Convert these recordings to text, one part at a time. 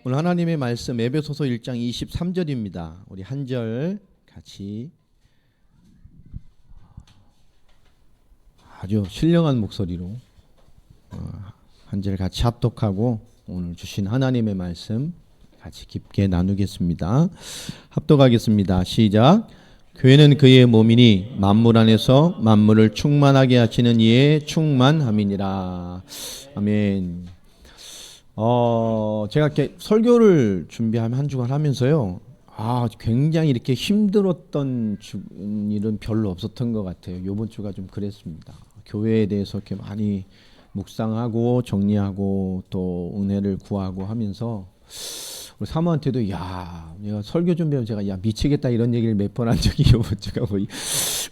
오늘 하나님의 말씀 에베소서 1장 23절입니다. 우리 한 절 같이 아주 신령한 목소리로 한 절 같이 합독하고 오늘 주신 하나님의 말씀 같이 깊게 나누겠습니다. 합독하겠습니다. 시작. 교회는 그의 몸이니 만물 안에서 만물을 충만하게 하시는 이의 충만함이니라. 아멘. 제가 이렇게 설교를 준비하면 한 주간 하면서요. 굉장히 이렇게 힘들었던 일은 별로 없었던 것 같아요. 이번 주가 좀 그랬습니다. 교회에 대해서 이렇게 많이 묵상하고 정리하고 또 은혜를 구하고 하면서 우리 사모한테도 내가 설교 준비하면 제가 미치겠다 이런 얘기를 몇 번 한 적이 이번 주가 거의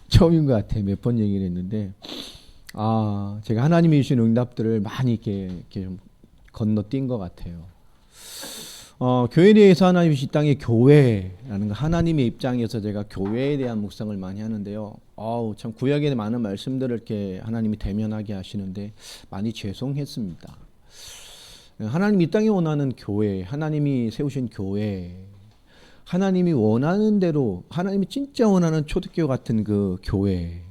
처음인 것 같아요. 몇 번 얘기를 했는데 제가 하나님이 주신 응답들을 많이 이렇게 좀 건너뛴 것 같아요. 교회에 대해서 하나님이 이 땅의 교회라는 거 하나님의 입장에서 제가 교회에 대한 묵상을 많이 하는데요. 참 구약에 많은 말씀들을 이렇게 하나님이 대면하게 하시는데 많이 죄송했습니다. 하나님이 이 땅에 원하는 교회, 하나님이 세우신 교회, 하나님이 원하는 대로 하나님이 진짜 원하는 초대교회 같은 그 교회,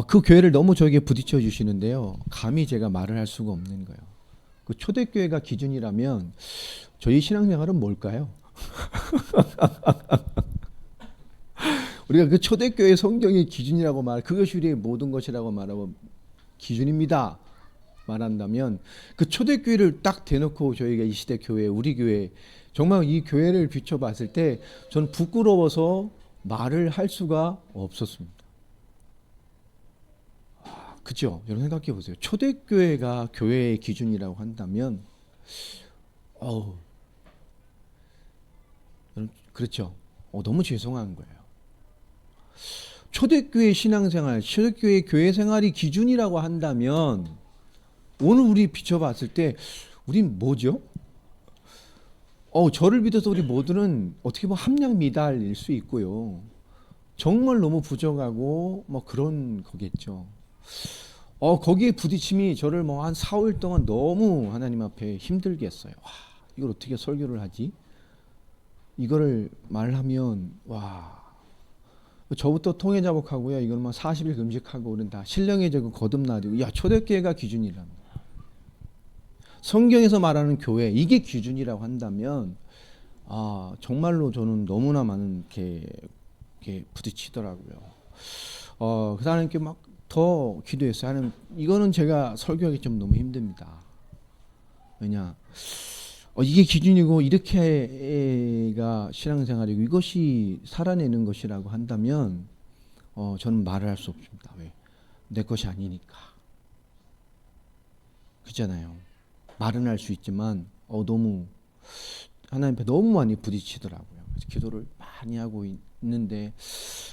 그 교회를 너무 저에게 부딪혀 주시는데요. 감히 제가 말을 할 수가 없는 거예요. 그 초대교회가 기준이라면 저희 신앙생활은 뭘까요? 우리가 그 초대교회 성경의 기준이라고 그것이 우리의 모든 것이라고 말하고 기준입니다 말한다면 그 초대교회를 딱 대놓고 저희가 이 시대 교회, 우리 교회 정말 이 교회를 비춰봤을 때 저는 부끄러워서 말을 할 수가 없었습니다. 그죠? 여러분 생각해 보세요. 초대교회가 교회의 기준이라고 한다면, 그렇죠? 너무 죄송한 거예요. 초대교회 신앙생활, 초대교회 교회 생활이 기준이라고 한다면, 오늘 우리 비춰봤을 때, 우린 뭐죠? 저를 믿어서 우리 모두는 어떻게 보면 함량미달일 수 있고요. 정말 너무 부족하고, 그런 거겠죠. 거기에 부딪힘이 저를 한 4, 5일 동안 너무 하나님 앞에 힘들게 했어요. 이걸 어떻게 설교를 하지? 이거를 말하면 저부터 통회자복하고요. 이걸 40일 금식하고 우리는 다 신령해지고 거듭나고 초대교회가 기준이랍니다. 성경에서 말하는 교회 이게 기준이라고 한다면 정말로 저는 너무나 많은 이렇게 부딪히더라고요. 그래서 하나님께 더 기도했어요. 하나님, 이거는 제가 설교하기 좀 너무 힘듭니다. 왜냐, 이게 기준이고 이렇게가 신앙생활이고 이것이 살아내는 것이라고 한다면 저는 말을 할 수 없습니다. 왜? 내 것이 아니니까. 그렇잖아요. 말은 할 수 있지만 너무 하나님 앞에 너무 많이 부딪히더라고요. 그래서 기도를 많이 하고 있는데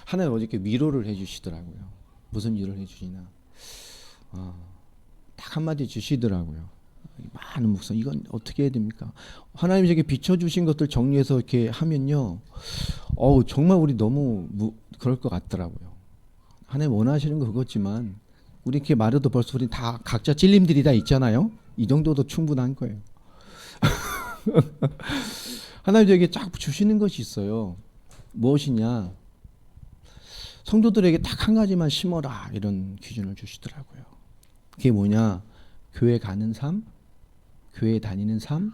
하나님 어저께 위로를 해주시더라고요. 무슨 일을 해주시나 딱 한마디 주시더라고요. 많은 묵상 이건 어떻게 해야 됩니까? 하나님이 제게 비춰주신 것들 정리해서 이렇게 하면요 정말 우리 너무 그럴 것 같더라고요. 하나님 원하시는 거 그거지만 우리 이렇게 말해도 벌써 우리 다 각자 찔림들이 다 있잖아요. 이 정도도 충분한 거예요. 하나님 저에게 쫙 주시는 것이 있어요. 무엇이냐? 성도들에게 딱 한 가지만 심어라 이런 기준을 주시더라고요. 그게 뭐냐? 교회 가는 삶, 교회 다니는 삶,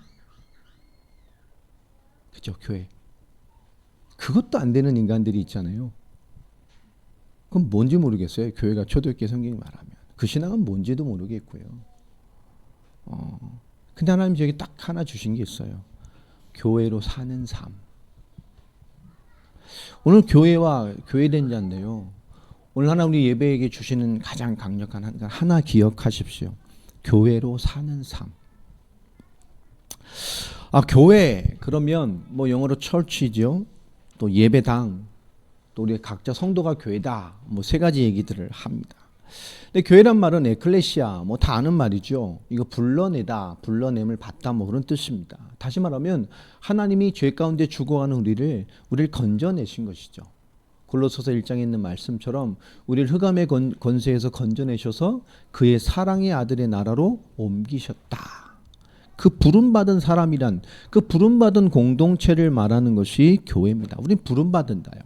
그죠? 교회. 그것도 안 되는 인간들이 있잖아요. 그건 뭔지 모르겠어요. 교회가 초대교회 성경이 말하면 그 신앙은 뭔지도 모르겠고요. 근데 하나님 저에게 딱 하나 주신 게 있어요. 교회로 사는 삶. 오늘 교회와 교회된 자인데요. 오늘 하나 우리 예배에게 주시는 가장 강력한 하나 기억하십시오. 교회로 사는 삶. 교회 그러면 영어로 church이죠. 또 예배당, 또 우리 각자 성도가 교회다. 세 가지 얘기들을 합니다. 근데 교회란 말은 에클레시아 다 아는 말이죠. 이거 불러내다, 불러냄을 받다 그런 뜻입니다. 다시 말하면 하나님이 죄 가운데 죽어가는 우리를 건져내신 것이죠. 골로새서 1장에 있는 말씀처럼 우리를 흑암의 권세에서 건져내셔서 그의 사랑의 아들의 나라로 옮기셨다. 그 부름받은 사람이란 그 부름받은 공동체를 말하는 것이 교회입니다. 우린 부름받은다요.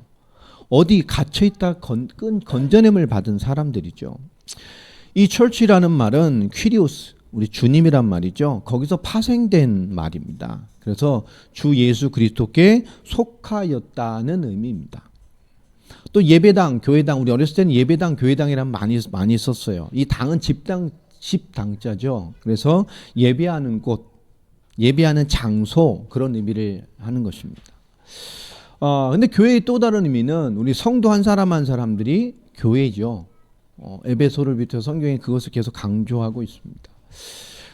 어디 갇혀있다 건져냄을 받은 사람들이죠. 이 철치라는 말은 퀴리오스, 우리 주님이란 말이죠. 거기서 파생된 말입니다. 그래서 주 예수 그리스도께 속하였다는 의미입니다. 또 예배당, 교회당, 우리 어렸을 때는 예배당, 교회당이란 많이 썼어요. 이 당은 집당자죠. 그래서 예배하는 곳, 예배하는 장소, 그런 의미를 하는 것입니다. 근데 교회의 또 다른 의미는 우리 성도 한 사람 한 사람들이 교회죠. 에베소를 비롯해 성경에 그것을 계속 강조하고 있습니다.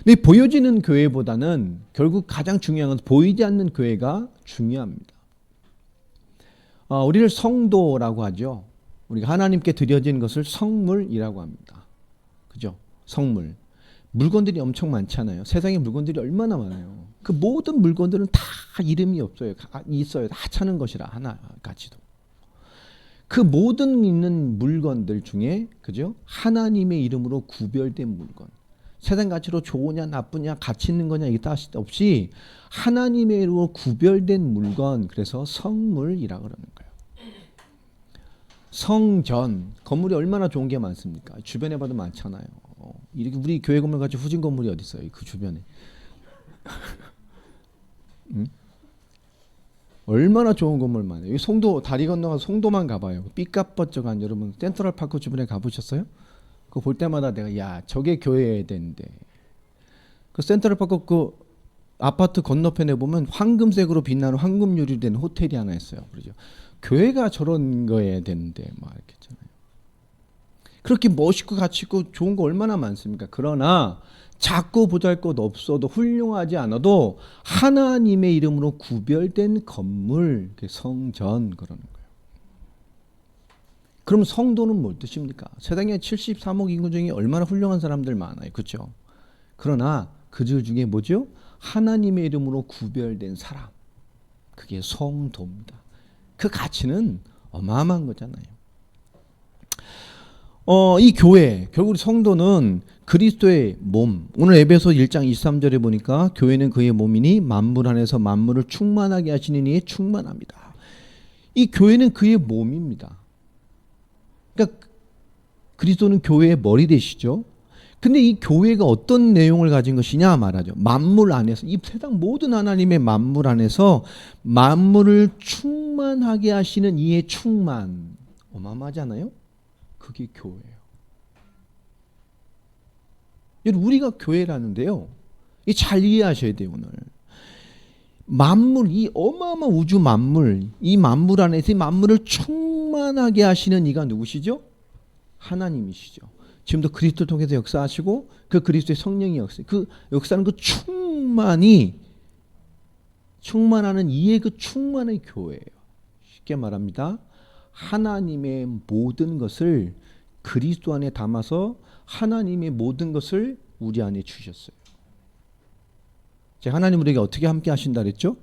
근데 보여지는 교회보다는 결국 가장 중요한 것은 보이지 않는 교회가 중요합니다. 우리를 성도라고 하죠. 우리가 하나님께 드려진 것을 성물이라고 합니다. 그죠? 성물. 물건들이 엄청 많잖아요. 세상에 물건들이 얼마나 많아요. 그 모든 물건들은 다 이름이 있어요. 하찮은 것이라 하나까지도. 그 모든 있는 물건들 중에 그죠? 하나님의 이름으로 구별된 물건. 세상 가치로 좋으냐 나쁘냐 가치 있는 거냐 이게 따시 없이 하나님의 이름으로 구별된 물건, 그래서 성물이라고 그러는 거예요. 성전, 건물이 얼마나 좋은 게 많습니까? 주변에 봐도 많잖아요. 이렇게 우리 교회 건물 같이 후진 건물이 어디 있어요? 그 주변에. 응? 얼마나 좋은 건물 많아요. 여기 송도 다리 건너가서 송도만 가봐요. 삐까뻔쩍한, 여러분 센트럴파크 주변에 가보셨어요? 그거 볼 때마다 내가 야 저게 교회여야 되는데. 그 센트럴파크 그 아파트 건너편에 보면 황금색으로 빛나는 황금 유리된 호텔이 하나 있어요. 그렇죠? 교회가 저런 거여야 되는데 막 이렇게 있잖아요. 그렇게 멋있고 가치 있고 좋은 거 얼마나 많습니까? 그러나 작고 보잘것 없어도 훌륭하지 않아도 하나님의 이름으로 구별된 건물, 성전, 그러는 거예요. 그럼 성도는 뭘 뜻입니까? 세상에 73억 인구 중에 얼마나 훌륭한 사람들 많아요. 그렇죠? 그러나 그들 중에 뭐죠? 하나님의 이름으로 구별된 사람. 그게 성도입니다. 그 가치는 어마어마한 거잖아요. 이 교회, 결국 성도는 그리스도의 몸. 오늘 에베소 1장 23절에 보니까 교회는 그의 몸이니 만물 안에서 만물을 충만하게 하시는 이에 충만합니다. 이 교회는 그의 몸입니다. 그러니까 그리스도는 교회의 머리 되시죠. 근데 이 교회가 어떤 내용을 가진 것이냐 말하죠. 만물 안에서, 이 세상 모든 하나님의 만물 안에서 만물을 충만하게 하시는 이의 충만. 어마어마하잖아요. 그게 교회예요. 우리가 교회라는데요. 잘 이해하셔야 돼요. 오늘 만물, 이 어마어마한 우주 만물, 이 만물 안에서 이 만물을 충만하게 하시는 이가 누구시죠? 하나님이시죠. 지금도 그리스도를 통해서 역사하시고 그 그리스도의 성령이 역사하는 그 충만하는 이의 그 충만의 교회예요. 쉽게 말합니다. 하나님의 모든 것을 그리스도 안에 담아서 하나님의 모든 것을 우리 안에 주셨어요. 제가 하나님 우리에게 어떻게 함께 하신다 그랬죠?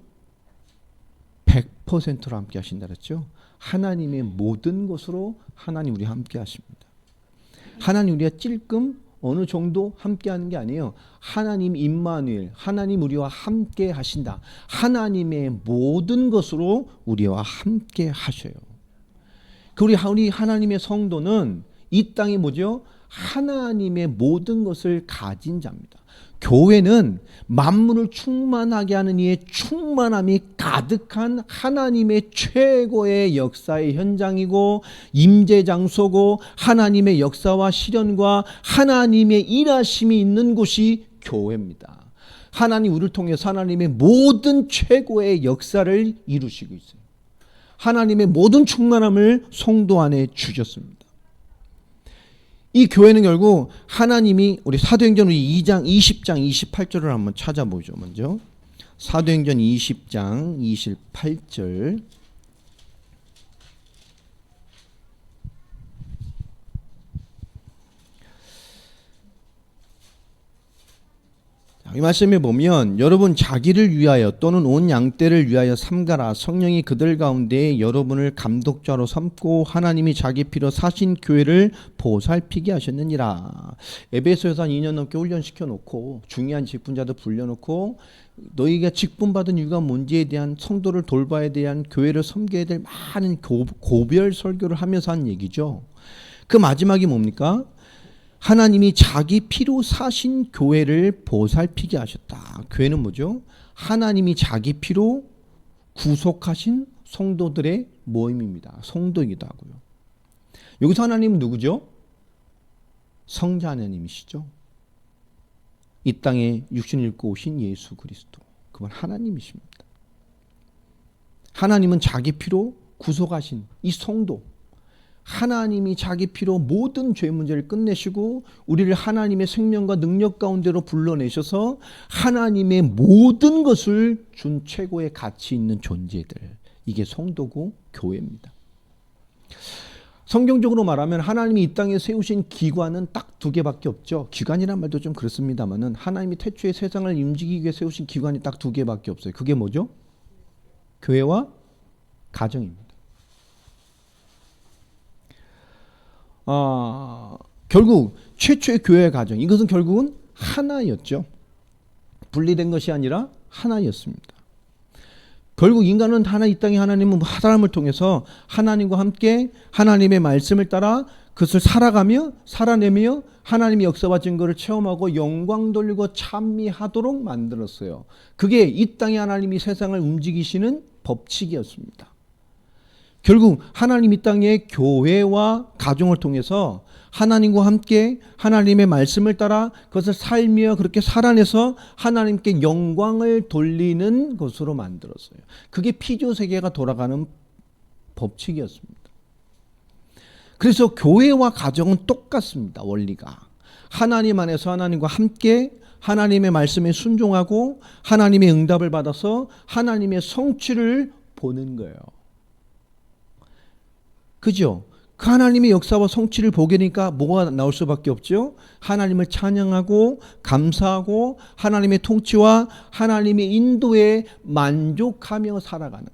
100%로 함께 하신다 그랬죠? 하나님의 모든 것으로 하나님 우리 함께 하십니다. 하나님 우리가 찔끔 어느 정도 함께 하는 게 아니에요. 하나님 임마누엘, 하나님 우리와 함께 하신다. 하나님의 모든 것으로 우리와 함께 하셔요. 우리 하나님의 성도는 이 땅이 뭐죠? 하나님의 모든 것을 가진 자입니다. 교회는 만물을 충만하게 하는 이의 충만함이 가득한 하나님의 최고의 역사의 현장이고 임재 장소고 하나님의 역사와 실현과 하나님의 일하심이 있는 곳이 교회입니다. 하나님 우리를 통해서 하나님의 모든 최고의 역사를 이루시고 있어요. 하나님의 모든 충만함을 성도 안에 주셨습니다. 이 교회는 결국 하나님이 우리 사도행전 2장 20장 28절을 한번 찾아보죠. 먼저 사도행전 20장 28절. 이 말씀에 보면 여러분 자기를 위하여 또는 온 양떼를 위하여 삼가라. 성령이 그들 가운데 여러분을 감독자로 삼고 하나님이 자기 피로 사신 교회를 보살피게 하셨느니라. 에베소에서 한 2년 넘게 훈련시켜 놓고 중요한 직분자들 불려놓고 너희가 직분받은 이유가 뭔지에 대한 성도를 돌봐야 대한 교회를 섬겨야 될 많은 고별 설교를 하면서 한 얘기죠. 그 마지막이 뭡니까? 하나님이 자기 피로 사신 교회를 보살피게 하셨다. 교회는 뭐죠? 하나님이 자기 피로 구속하신 성도들의 모임입니다. 성도이기도 하고요. 여기서 하나님은 누구죠? 성자 하나님이시죠. 이 땅에 육신을 입고 오신 예수 그리스도. 그건 하나님이십니다. 하나님은 자기 피로 구속하신 이 성도. 하나님이 자기 피로 모든 죄 문제를 끝내시고 우리를 하나님의 생명과 능력 가운데로 불러내셔서 하나님의 모든 것을 준 최고의 가치 있는 존재들. 이게 성도고 교회입니다. 성경적으로 말하면 하나님이 이 땅에 세우신 기관은 딱 두 개밖에 없죠. 기관이란 말도 좀 그렇습니다만은 하나님이 태초에 세상을 움직이기 위해 세우신 기관이 딱 두 개밖에 없어요. 그게 뭐죠? 교회와 가정입니다. 결국 최초의 교회 가정 이것은 결국은 하나였죠. 분리된 것이 아니라 하나였습니다. 결국 인간은 하나 이 땅에 하나님은 사람을 통해서 하나님과 함께 하나님의 말씀을 따라 그것을 살아가며 살아내며 하나님의 역사와 증거를 체험하고 영광 돌리고 찬미하도록 만들었어요. 그게 이 땅에 하나님이 세상을 움직이시는 법칙이었습니다. 결국 하나님 이 땅의 교회와 가정을 통해서 하나님과 함께 하나님의 말씀을 따라 그것을 살며 그렇게 살아내서 하나님께 영광을 돌리는 것으로 만들었어요. 그게 피조세계가 돌아가는 법칙이었습니다. 그래서 교회와 가정은 똑같습니다. 원리가. 하나님 안에서 하나님과 함께 하나님의 말씀에 순종하고 하나님의 응답을 받아서 하나님의 성취를 보는 거예요. 그죠? 그 하나님의 역사와 성취를 보게 되니까 뭐가 나올 수밖에 없죠? 하나님을 찬양하고 감사하고 하나님의 통치와 하나님의 인도에 만족하며 살아가는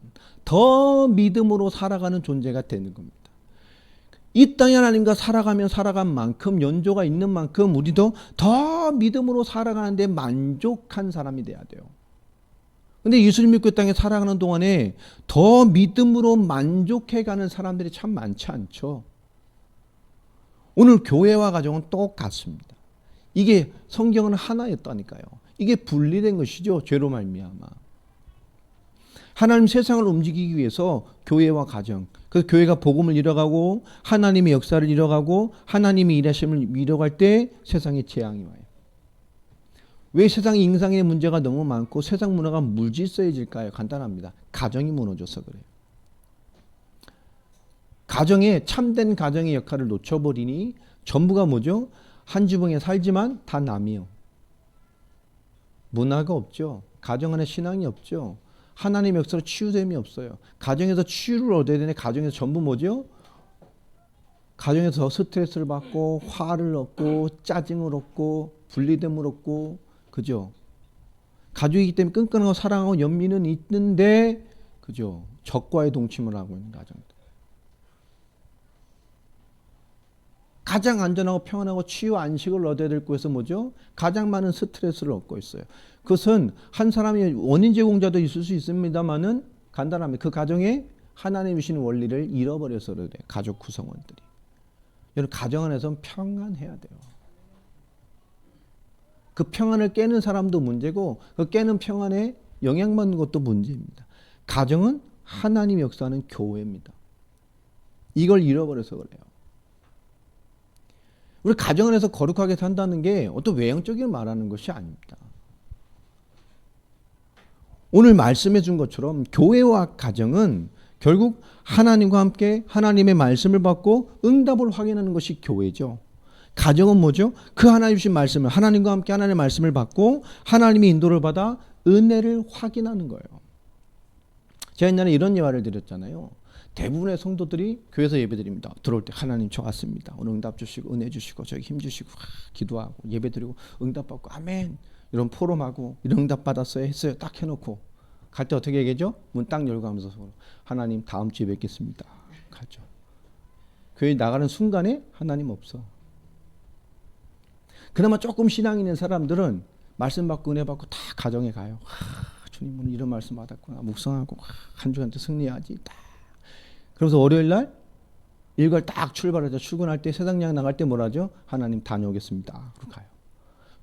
더 믿음으로 살아가는 존재가 되는 겁니다. 이 땅에 하나님과 살아가면 살아간 만큼 연조가 있는 만큼 우리도 더 믿음으로 살아가는데 만족한 사람이 돼야 돼요. 근데 예수님 믿고 이 땅에 살아가는 동안에 더 믿음으로 만족해가는 사람들이 참 많지 않죠. 오늘 교회와 가정은 똑같습니다. 이게 성경은 하나였다니까요. 이게 분리된 것이죠. 죄로 말미암아. 하나님 세상을 움직이기 위해서 교회와 가정, 그래서 교회가 복음을 이뤄가고 하나님의 역사를 이뤄가고 하나님의 일하심을 이뤄갈 때 세상에 재앙이 와요. 왜 세상에 인상의 문제가 너무 많고 세상 문화가 물질서해질까요? 간단합니다. 가정이 무너져서 그래요. 가정에 참된 가정의 역할을 놓쳐버리니 전부가 뭐죠? 한 지붕에 살지만 다 남이요. 문화가 없죠. 가정 안에 신앙이 없죠. 하나님의 역사로 치유됨이 없어요. 가정에서 치유를 얻어야 되는데 가정에서 전부 뭐죠? 가정에서 스트레스를 받고 화를 얻고 짜증을 얻고 분리됨을 얻고 그죠? 가족이기 때문에 끈끈하고 사랑하고 연민은 있는데 그죠? 적과의 동침을 하고 있는 가정들. 가장 안전하고 평안하고 치유 안식을 얻어야 될 곳에서 뭐죠? 가장 많은 스트레스를 얻고 있어요. 그것은 한 사람이 원인 제공자도 있을 수 있습니다만은 간단합니다. 그 가정에 하나님이 주시는 원리를 잃어버려서 그래요. 가족 구성원들이. 여러분 가정 안에서는 평안해야 돼요. 그 평안을 깨는 사람도 문제고 그 깨는 평안에 영향받는 것도 문제입니다. 가정은 하나님이 역사하는 교회입니다. 이걸 잃어버려서 그래요. 우리 가정 안에서 거룩하게 산다는 게 어떤 외형적인 말하는 것이 아닙니다. 오늘 말씀해 준 것처럼 교회와 가정은 결국 하나님과 함께 하나님의 말씀을 받고 응답을 확인하는 것이 교회죠. 가정은 뭐죠? 그 하나님 주신 말씀을 하나님과 함께 하나님의 말씀을 받고 하나님의 인도를 받아 은혜를 확인하는 거예요. 제가 옛날에 이런 예화를 드렸잖아요. 대부분의 성도들이 교회에서 예배드립니다. 들어올 때 하나님 저 왔습니다. 오늘 응답 주시고 은혜 주시고 저에게 힘 주시고 기도하고 예배드리고 응답받고 아멘. 이런 포럼하고 이런 응답 받았어요 했어요. 딱 해놓고 갈 때 어떻게 얘기하죠? 문 딱 열고 하면서 하나님 다음 주에 뵙겠습니다. 가죠. 교회 나가는 순간에 하나님 없어. 그나마 조금 신앙 있는 사람들은 말씀 받고 은혜 받고 다 가정에 가요. 주님 오늘 이런 말씀 받았구나. 묵상하고 한 주간 또 승리해야지. 그래서 월요일 날 일과를 딱 출발하죠. 출근할 때 세상 양 나갈 때 뭐라죠? 하나님 다녀오겠습니다. 그러고 가요.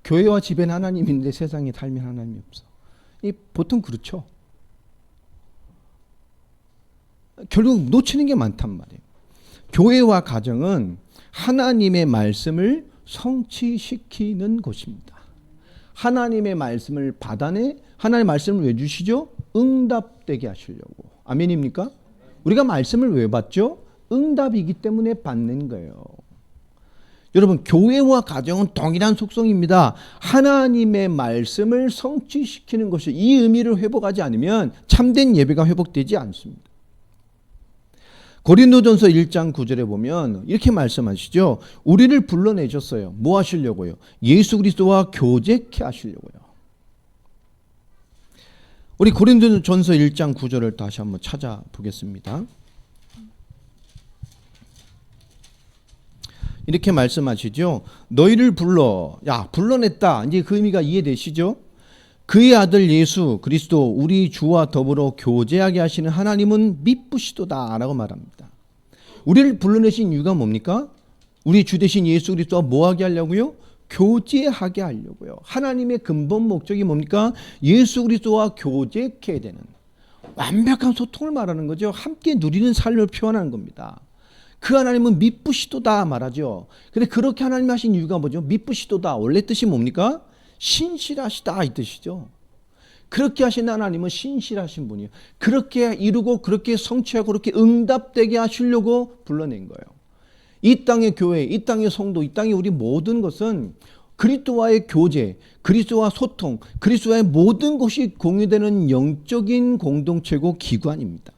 교회와 집에는 하나님이 있는데 세상에 살면 하나님이 없어. 보통 그렇죠. 결국 놓치는 게 많단 말이에요. 교회와 가정은 하나님의 말씀을 성취시키는 곳입니다. 하나님의 말씀을 받아내 하나님의 말씀을 왜 주시죠? 응답되게 하시려고. 아멘입니까? 우리가 말씀을 왜 받죠? 응답이기 때문에 받는 거예요. 여러분, 교회와 가정은 동일한 속성입니다. 하나님의 말씀을 성취시키는 것이 이 의미를 회복하지 않으면 참된 예배가 회복되지 않습니다. 고린도전서 1장 9절에 보면 이렇게 말씀하시죠. 우리를 불러내셨어요. 뭐 하시려고요? 예수 그리스도와 교제케 하시려고요. 우리 고린도전서 1장 9절을 다시 한번 찾아보겠습니다. 이렇게 말씀하시죠. 너희를 불러냈다. 이제 그 의미가 이해되시죠? 그의 아들 예수 그리스도 우리 주와 더불어 교제하게 하시는 하나님은 미쁘시도다 라고 말합니다. 우리를 불러내신 이유가 뭡니까? 우리 주 되신 예수 그리스도와 뭐하게 하려고요? 교제하게 하려고요. 하나님의 근본 목적이 뭡니까? 예수 그리스도와 교제케 되는 완벽한 소통을 말하는 거죠. 함께 누리는 삶을 표현하는 겁니다. 그 하나님은 미쁘시도다 말하죠. 근데 그렇게 하나님 하신 이유가 뭐죠? 미쁘시도다 원래 뜻이 뭡니까? 신실하시다 이 뜻이죠. 그렇게 하신 하나님은 신실하신 분이에요. 그렇게 이루고 그렇게 성취하고 그렇게 응답되게 하시려고 불러낸 거예요. 이 땅의 교회, 이 땅의 성도, 이 땅의 우리 모든 것은 그리스도와의 교제, 그리스도와 소통, 그리스도와의 모든 것이 공유되는 영적인 공동체고 기관입니다.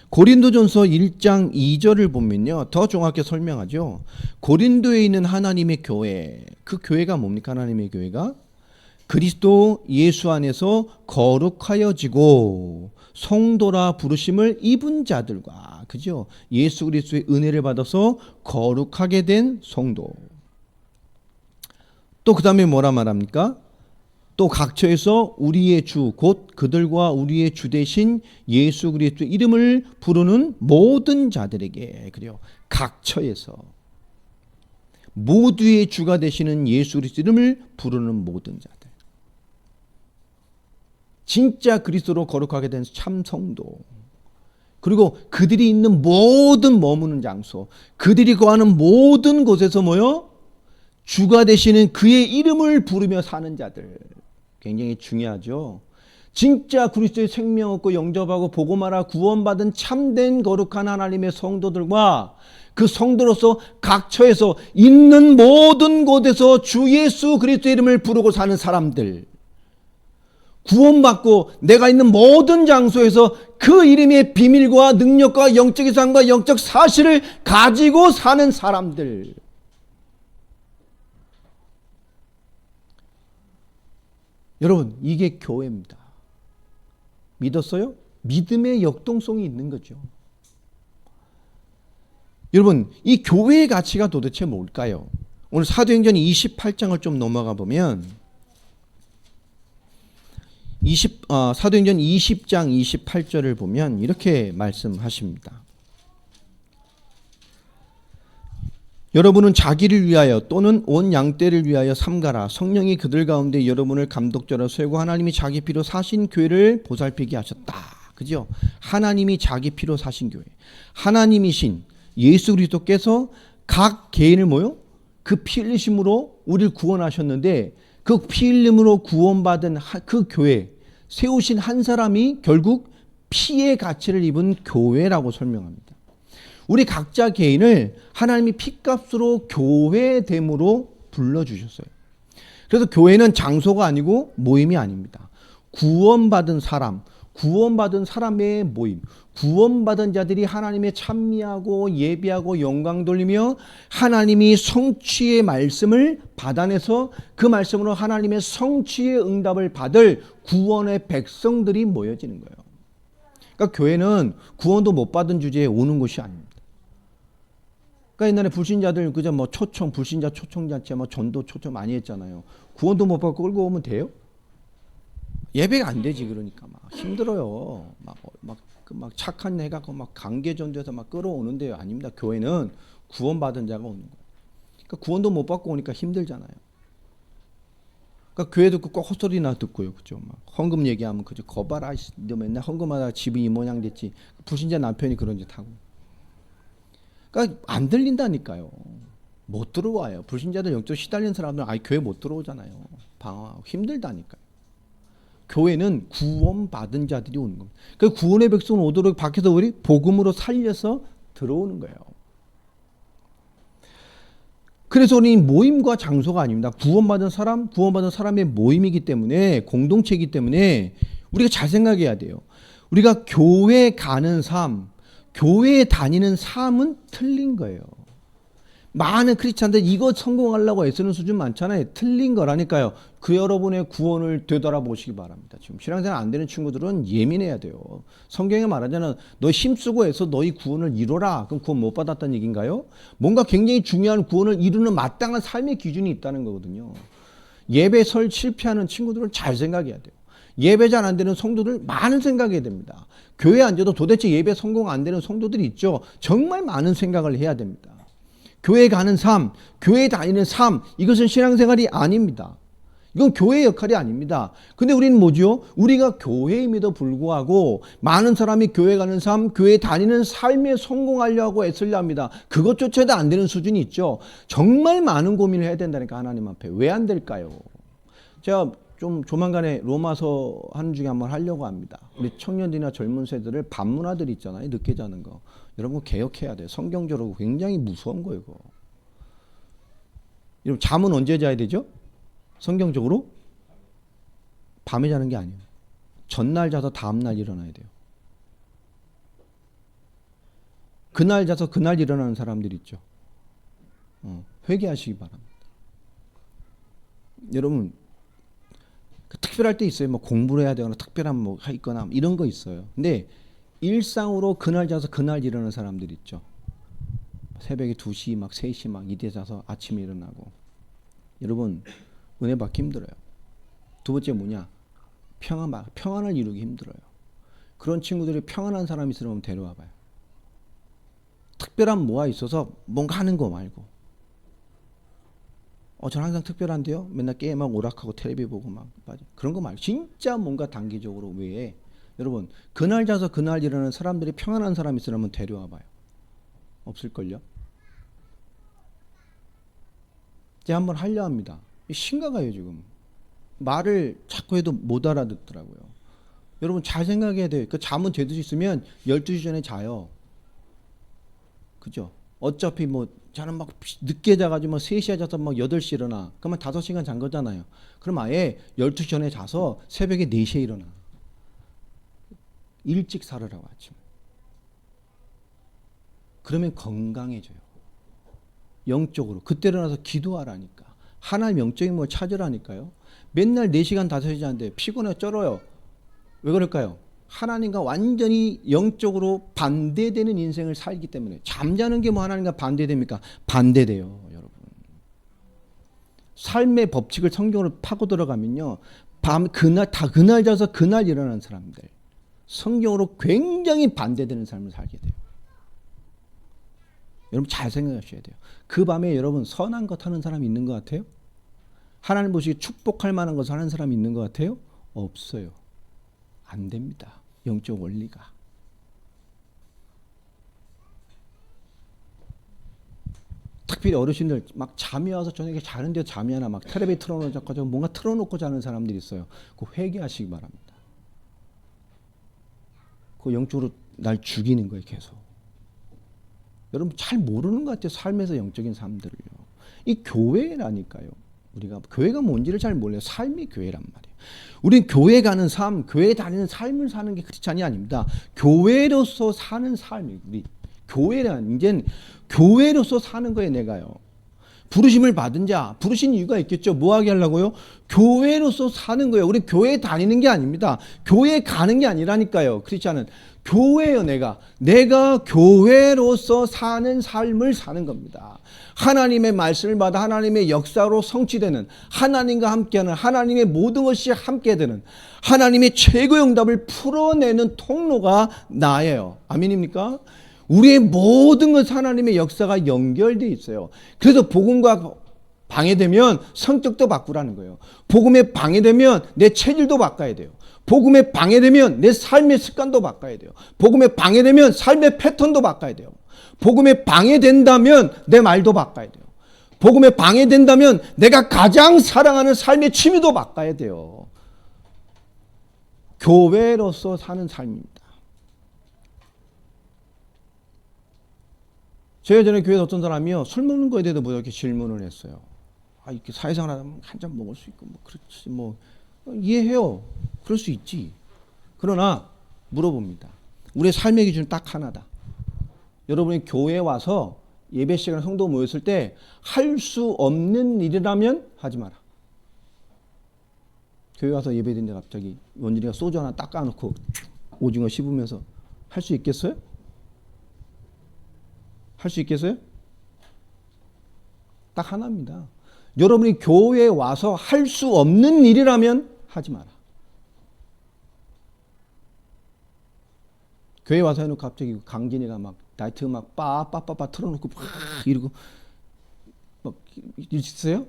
고린도전서 1장 2절을 보면요. 더 정확하게 설명하죠. 고린도에 있는 하나님의 교회, 그 교회가 뭡니까? 하나님의 교회가 그리스도 예수 안에서 거룩하여지고 성도라 부르심을 입은 자들과, 그죠? 예수 그리스도의 은혜를 받아서 거룩하게 된 성도. 또 그 다음에 뭐라 말합니까? 또 각처에서 우리의 주 곧 그들과 우리의 주 되신 예수 그리스도 이름을 부르는 모든 자들에게, 그래요. 각처에서 모두의 주가 되시는 예수 그리스도 이름을 부르는 모든 자들. 진짜 그리스도로 거룩하게 된 참 성도. 그리고 그들이 있는 모든 머무는 장소, 그들이 거하는 모든 곳에서 뭐요? 주가 되시는 그의 이름을 부르며 사는 자들. 굉장히 중요하죠. 진짜 그리스도의 생명 얻고 영접하고 복음하라 구원받은 참된 거룩한 하나님의 성도들과 그 성도로서 각처에서 있는 모든 곳에서 주 예수 그리스도의 이름을 부르고 사는 사람들. 구원받고 내가 있는 모든 장소에서 그 이름의 비밀과 능력과 영적인 삶과 영적 사실을 가지고 사는 사람들. 여러분, 이게 교회입니다. 믿었어요? 믿음의 역동성이 있는 거죠. 여러분, 이 교회의 가치가 도대체 뭘까요? 오늘 사도행전 28장을 좀 넘어가 보면 사도행전 20장 28절을 보면 이렇게 말씀하십니다. 여러분은 자기를 위하여 또는 온 양떼를 위하여 삼가라. 성령이 그들 가운데 여러분을 감독자로 세우고 하나님이 자기 피로 사신 교회를 보살피게 하셨다. 그죠? 하나님이 자기 피로 사신 교회. 하나님이신 예수 그리스도께서 각 개인을 뭐요? 그 피 흘리심으로 우리를 구원하셨는데 그 피 흘림으로 구원받은 그 교회, 세우신 한 사람이 결국 피의 가치를 입은 교회라고 설명합니다. 우리 각자 개인을 하나님이 피값으로 교회됨으로 불러주셨어요. 그래서 교회는 장소가 아니고 모임이 아닙니다. 구원받은 사람, 구원받은 사람의 모임, 구원받은 자들이 하나님의 찬미하고 예배하고 영광 돌리며 하나님이 성취의 말씀을 받아내서 그 말씀으로 하나님의 성취의 응답을 받을 구원의 백성들이 모여지는 거예요. 그러니까 교회는 구원도 못 받은 주제에 오는 곳이 아닙니다. 그러니까 옛날에 불신자들 그저 뭐 초청, 불신자 초청잔치, 뭐 전도 초청 많이 했잖아요. 구원도 못 받고 끌고 오면 돼요? 예배가 안 되지. 그러니까 막 힘들어요. 막 착한 애 갖고 막 강제 전도해서 막 끌어오는데요. 아닙니다. 교회는 구원받은 자가 오는 거예요. 그러니까 구원도 못 받고 오니까 힘들잖아요. 그러니까 교회 듣고 꼭 헛소리나 듣고요. 그죠? 막 헌금 얘기하면 그저 거봐라. 너 맨날 헌금하다가 집이 이 모양 됐지. 불신자 남편이 그런 짓 하고. 그러니까 안 들린다니까요. 못 들어와요. 불신자들 영적 시달린 사람들은 아예 교회 못 들어오잖아요. 방황하고 힘들다니까요. 교회는 구원받은 자들이 오는 겁니다. 그 구원의 백성은 오도록 밖에서 우리 복음으로 살려서 들어오는 거예요. 그래서 우리 모임과 장소가 아닙니다. 구원받은 사람의 모임이기 때문에, 공동체이기 때문에 우리가 잘 생각해야 돼요. 우리가 교회 가는 삶, 교회에 다니는 삶은 틀린 거예요. 많은 크리스찬들 이거 성공하려고 애쓰는 수준 많잖아요. 틀린 거라니까요. 그 여러분의 구원을 되돌아보시기 바랍니다. 지금 신앙생활 안 되는 친구들은 예민해야 돼요. 성경에 말하자면 너 힘쓰고 해서 너희 구원을 이뤄라. 그럼 구원 못 받았다는 얘기인가요? 뭔가 굉장히 중요한 구원을 이루는 마땅한 삶의 기준이 있다는 거거든요. 예배 설 실패하는 친구들은 잘 생각해야 돼요. 예배 잘 안 되는 성도들 많은 생각해야 됩니다. 교회 앉아도 도대체 예배 성공 안 되는 성도들이 있죠. 정말 많은 생각을 해야 됩니다. 교회 가는 삶, 교회 다니는 삶, 이것은 신앙생활이 아닙니다. 이건 교회의 역할이 아닙니다. 근데 우리는 뭐죠? 우리가 교회임에도 불구하고 많은 사람이 교회 가는 삶, 교회 다니는 삶에 성공하려고 애쓰려 합니다. 그것조차도 안 되는 수준이 있죠. 정말 많은 고민을 해야 된다니까, 하나님 앞에. 왜 안 될까요? 제가 좀 조만간에 로마서 하는 중에 한번 하려고 합니다. 우리 청년들이나 젊은 세대들 반문화들 있잖아요. 늦게 자는 거. 여러분 개혁해야 돼요. 성경적으로 굉장히 무서운 거예요. 이거. 여러분 잠은 언제 자야 되죠? 성경적으로? 밤에 자는 게 아니에요. 전날 자서 다음날 일어나야 돼요. 그날 자서 그날 일어나는 사람들 있죠. 회개하시기 바랍니다. 여러분 특별할 때 있어요. 뭐 공부를 해야 되거나 특별한 뭐 있거나 이런 거 있어요. 근데 일상으로 그날 자서 그날 일어나는 사람들 있죠. 새벽에 2시 막 3시 막 이때 자서 아침에 일어나고. 여러분 은혜 받기 힘들어요. 두 번째 뭐냐? 평안을 이루기 힘들어요. 그런 친구들이 평안한 사람이 있으면 데려와 봐요. 특별한 뭐가 있어서 뭔가 하는 거 말고. 저는 항상 특별한데요. 맨날 게임하고 오락하고 텔레비 보고 막 그런 거 말고 진짜 뭔가 단기적으로 외에 여러분 그날 자서 그날 일어나는 사람들이 평안한 사람이 있으면 데려와 봐요. 없을걸요? 제가 한번 하려 합니다. 심각해요 지금. 말을 자꾸 해도 못 알아듣더라고요. 여러분 잘 생각해야 돼요. 그 잠은 제대로 있으면 12시 전에 자요. 그죠? 어차피 뭐 저는 막 늦게 자가지고 3시에 자서 막 8시 일어나. 그러면 5시간 잔 거잖아요. 그럼 아예 12시 전에 자서 새벽에 4시에 일어나. 일찍 살으라고 아침. 그러면 건강해져요. 영적으로. 그때 일어나서 기도하라니까. 하나님 영적인 뭘 찾으라니까요. 맨날 4시간 5시간 자는데 피곤해 쩔어요. 왜 그럴까요? 하나님과 완전히 영적으로 반대되는 인생을 살기 때문에. 잠자는 게 뭐 하나님과 반대됩니까? 반대돼요, 여러분. 삶의 법칙을 성경으로 파고 들어가면요. 그날 자서 그날 일어나는 사람들. 성경으로 굉장히 반대되는 삶을 살게 돼요. 여러분 잘 생각하셔야 돼요. 그 밤에 여러분 선한 것 하는 사람이 있는 것 같아요? 하나님 보시기에 축복할 만한 것을 하는 사람이 있는 것 같아요? 없어요. 안 됩니다. 영적 원리가. 특별히 어르신들 막 잠이 와서 저녁에 자는데 잠이 안 와. 막 텔레비 틀어놓고 뭔가 틀어놓고 자는 사람들이 있어요. 그거 회개하시기 바랍니다. 그거 영적으로 날 죽이는 거예요. 계속. 여러분 잘 모르는 것 같아요. 삶에서 영적인 삶들을요. 이 교회라니까요. 우리가 교회가 뭔지를 잘 몰라요. 삶이 교회란 말이에요. 우린 교회 가는 삶, 교회 다니는 삶을 사는 게 크리스찬이 아닙니다. 교회로서 사는 삶이 우리 교회란 이젠 교회로서 사는 거예요. 내가요. 부르심을 받은 자, 부르신 이유가 있겠죠. 뭐 하게 하려고요? 교회로서 사는 거예요. 우리 교회 다니는 게 아닙니다. 교회 가는 게 아니라니까요. 크리스찬은 교회요. 내가 교회로서 사는 삶을 사는 겁니다. 하나님의 말씀을 받아 하나님의 역사로 성취되는, 하나님과 함께하는, 하나님의 모든 것이 함께되는, 하나님의 최고의 응답을 풀어내는 통로가 나예요. 아멘입니까? 우리의 모든 것 하나님의 역사가 연결되어 있어요. 그래서 복음과 방해되면 성격도 바꾸라는 거예요. 복음에 방해되면 내 체질도 바꿔야 돼요. 복음에 방해되면 내 삶의 습관도 바꿔야 돼요. 복음에 방해되면 삶의 패턴도 바꿔야 돼요. 복음에 방해된다면 내 말도 바꿔야 돼요. 복음에 방해된다면 내가 가장 사랑하는 삶의 취미도 바꿔야 돼요. 교회로서 사는 삶입니다. 제가 전에 교회에 어떤 사람이요, 술 먹는 거에 대해서 뭐 이렇게 질문을 했어요. 이렇게 사회생활 하면 한 잔 먹을 수 있고, 그렇지, 이해해요. 그럴 수 있지. 그러나 물어봅니다. 우리의 삶의 기준은 딱 하나다. 여러분이 교회에 와서 예배 시간에 성도 모였을 때 할 수 없는 일이라면 하지 마라. 교회 와서 예배 드리는데 갑자기 원진이가 소주 하나 딱 까놓고 오징어 씹으면서 할 수 있겠어요? 할 수 있겠어요? 딱 하나입니다. 여러분이 교회에 와서 할 수 없는 일이라면 하지 마라. 교회 와서 해놓고 갑자기 강진이가 막 나이트 음악 빠빠빠빠 틀어놓고 막 이러고 막 있겠어요?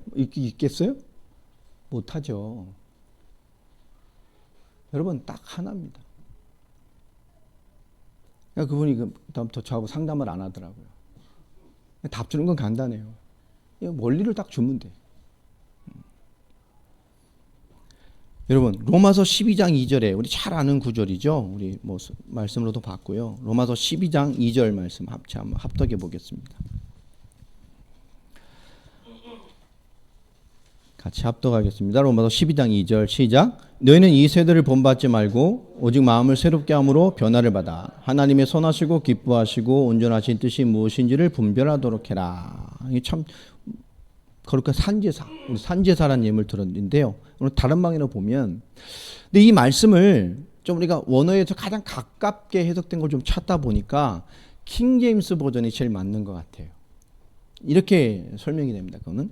못하죠. 여러분 딱 하나입니다. 그분이 그다음부터 저하고 상담을 안 하더라고요. 답 주는 건 간단해요. 원리를 딱 주면 돼. 여러분 로마서 12장 2절에 우리 잘 아는 구절이죠. 우리 뭐 말씀으로도 봤고요. 로마서 12장 2절 말씀 한번 합독해 보겠습니다. 같이 합독하겠습니다. 로마서 12장 2절 시작. 너희는 이 세대를 본받지 말고 오직 마음을 새롭게 함으로 변화를 받아 하나님의 선하시고 기뻐하시고 온전하신 뜻이 무엇인지를 분별하도록 해라. 이게 참 거룩한 산제사, 우리 산제사라는 예물 들었는데요. 오늘 다른 방향으로 보면, 근데 이 말씀을 좀 우리가 원어에서 가장 가깝게 해석된 걸 좀 찾다 보니까 킹 제임스 버전이 제일 맞는 것 같아요. 이렇게 설명이 됩니다. 그거는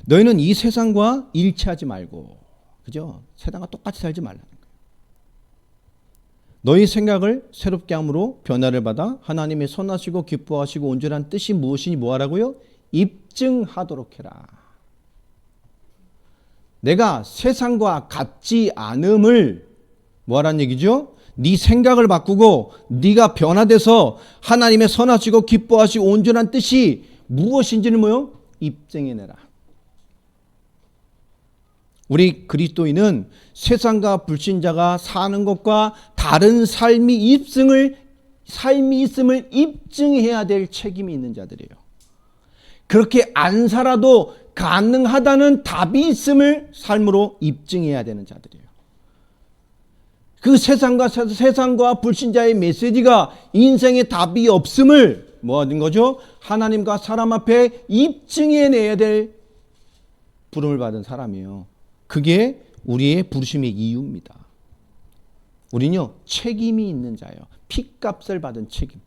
너희는 이 세상과 일치하지 말고, 그죠? 세상과 똑같이 살지 말라는 거예요. 너희 생각을 새롭게 함으로 변화를 받아 하나님의 선하시고 기뻐하시고 온전한 뜻이 무엇이니 뭐하라고요? 입증하도록 해라. 내가 세상과 같지 않음을 뭐하라는 얘기죠? 네 생각을 바꾸고 네가 변화돼서 하나님의 선하시고 기뻐하시고 온전한 뜻이 무엇인지는 뭐요? 입증해내라. 우리 그리스도인은 세상과 불신자가 사는 것과 다른 삶이 있음을 입증해야 될 책임이 있는 자들이에요. 그렇게 안 살아도 가능하다는 답이 있음을 삶으로 입증해야 되는 자들이에요. 그 세상과 불신자의 메시지가 인생의 답이 없음을 뭐 하는 거죠? 하나님과 사람 앞에 입증해내야 될 부름을 받은 사람이에요. 그게 우리의 부르심의 이유입니다. 우리는요, 책임이 있는 자예요. 핏값을 받은 책임.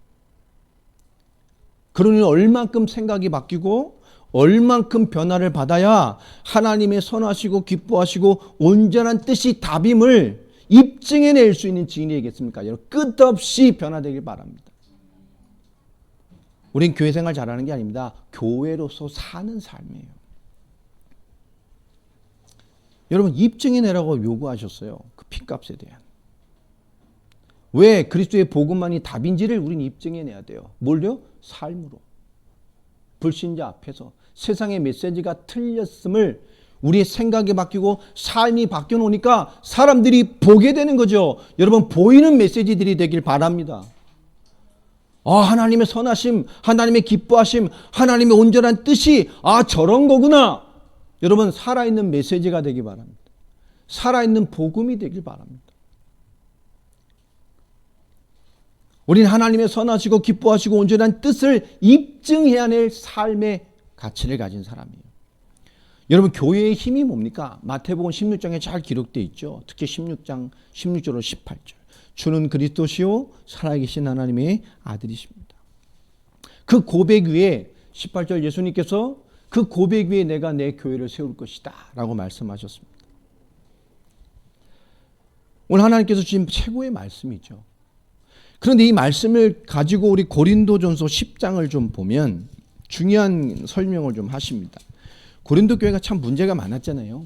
그러니 얼만큼 생각이 바뀌고 얼만큼 변화를 받아야 하나님의 선하시고 기뻐하시고 온전한 뜻이 답임을 입증해낼 수 있는 증인이겠습니까? 여러분 끝없이 변화되길 바랍니다. 우린 교회 생활 잘하는 게 아닙니다. 교회로서 사는 삶이에요. 여러분 입증해내라고 요구하셨어요. 그 핏값에 대한. 왜 그리스도의 복음만이 답인지를 우리는 입증해내야 돼요. 뭘요? 삶으로. 불신자 앞에서 세상의 메시지가 틀렸음을 우리의 생각이 바뀌고 삶이 바뀌어 놓으니까 사람들이 보게 되는 거죠. 여러분 보이는 메시지들이 되길 바랍니다. 하나님의 선하심, 하나님의 기뻐하심, 하나님의 온전한 뜻이 저런 거구나. 여러분 살아있는 메시지가 되기 바랍니다. 살아있는 복음이 되길 바랍니다. 우리는 하나님의 선하시고 기뻐하시고 온전한 뜻을 입증해야 할 삶의 가치를 가진 사람이에요. 여러분 교회의 힘이 뭡니까? 마태복음 16장에 잘 기록되어 있죠. 특히 16장 16절로 18절. 주는 그리스도시요 살아계신 하나님의 아들이십니다. 그 고백 위에 18절 예수님께서 그 고백 위에 내가 내 교회를 세울 것이다 라고 말씀하셨습니다. 오늘 하나님께서 주신 최고의 말씀이죠. 그런데 이 말씀을 가지고 우리 고린도전서 10장을 좀 보면 중요한 설명을 좀 하십니다. 고린도 교회가 참 문제가 많았잖아요.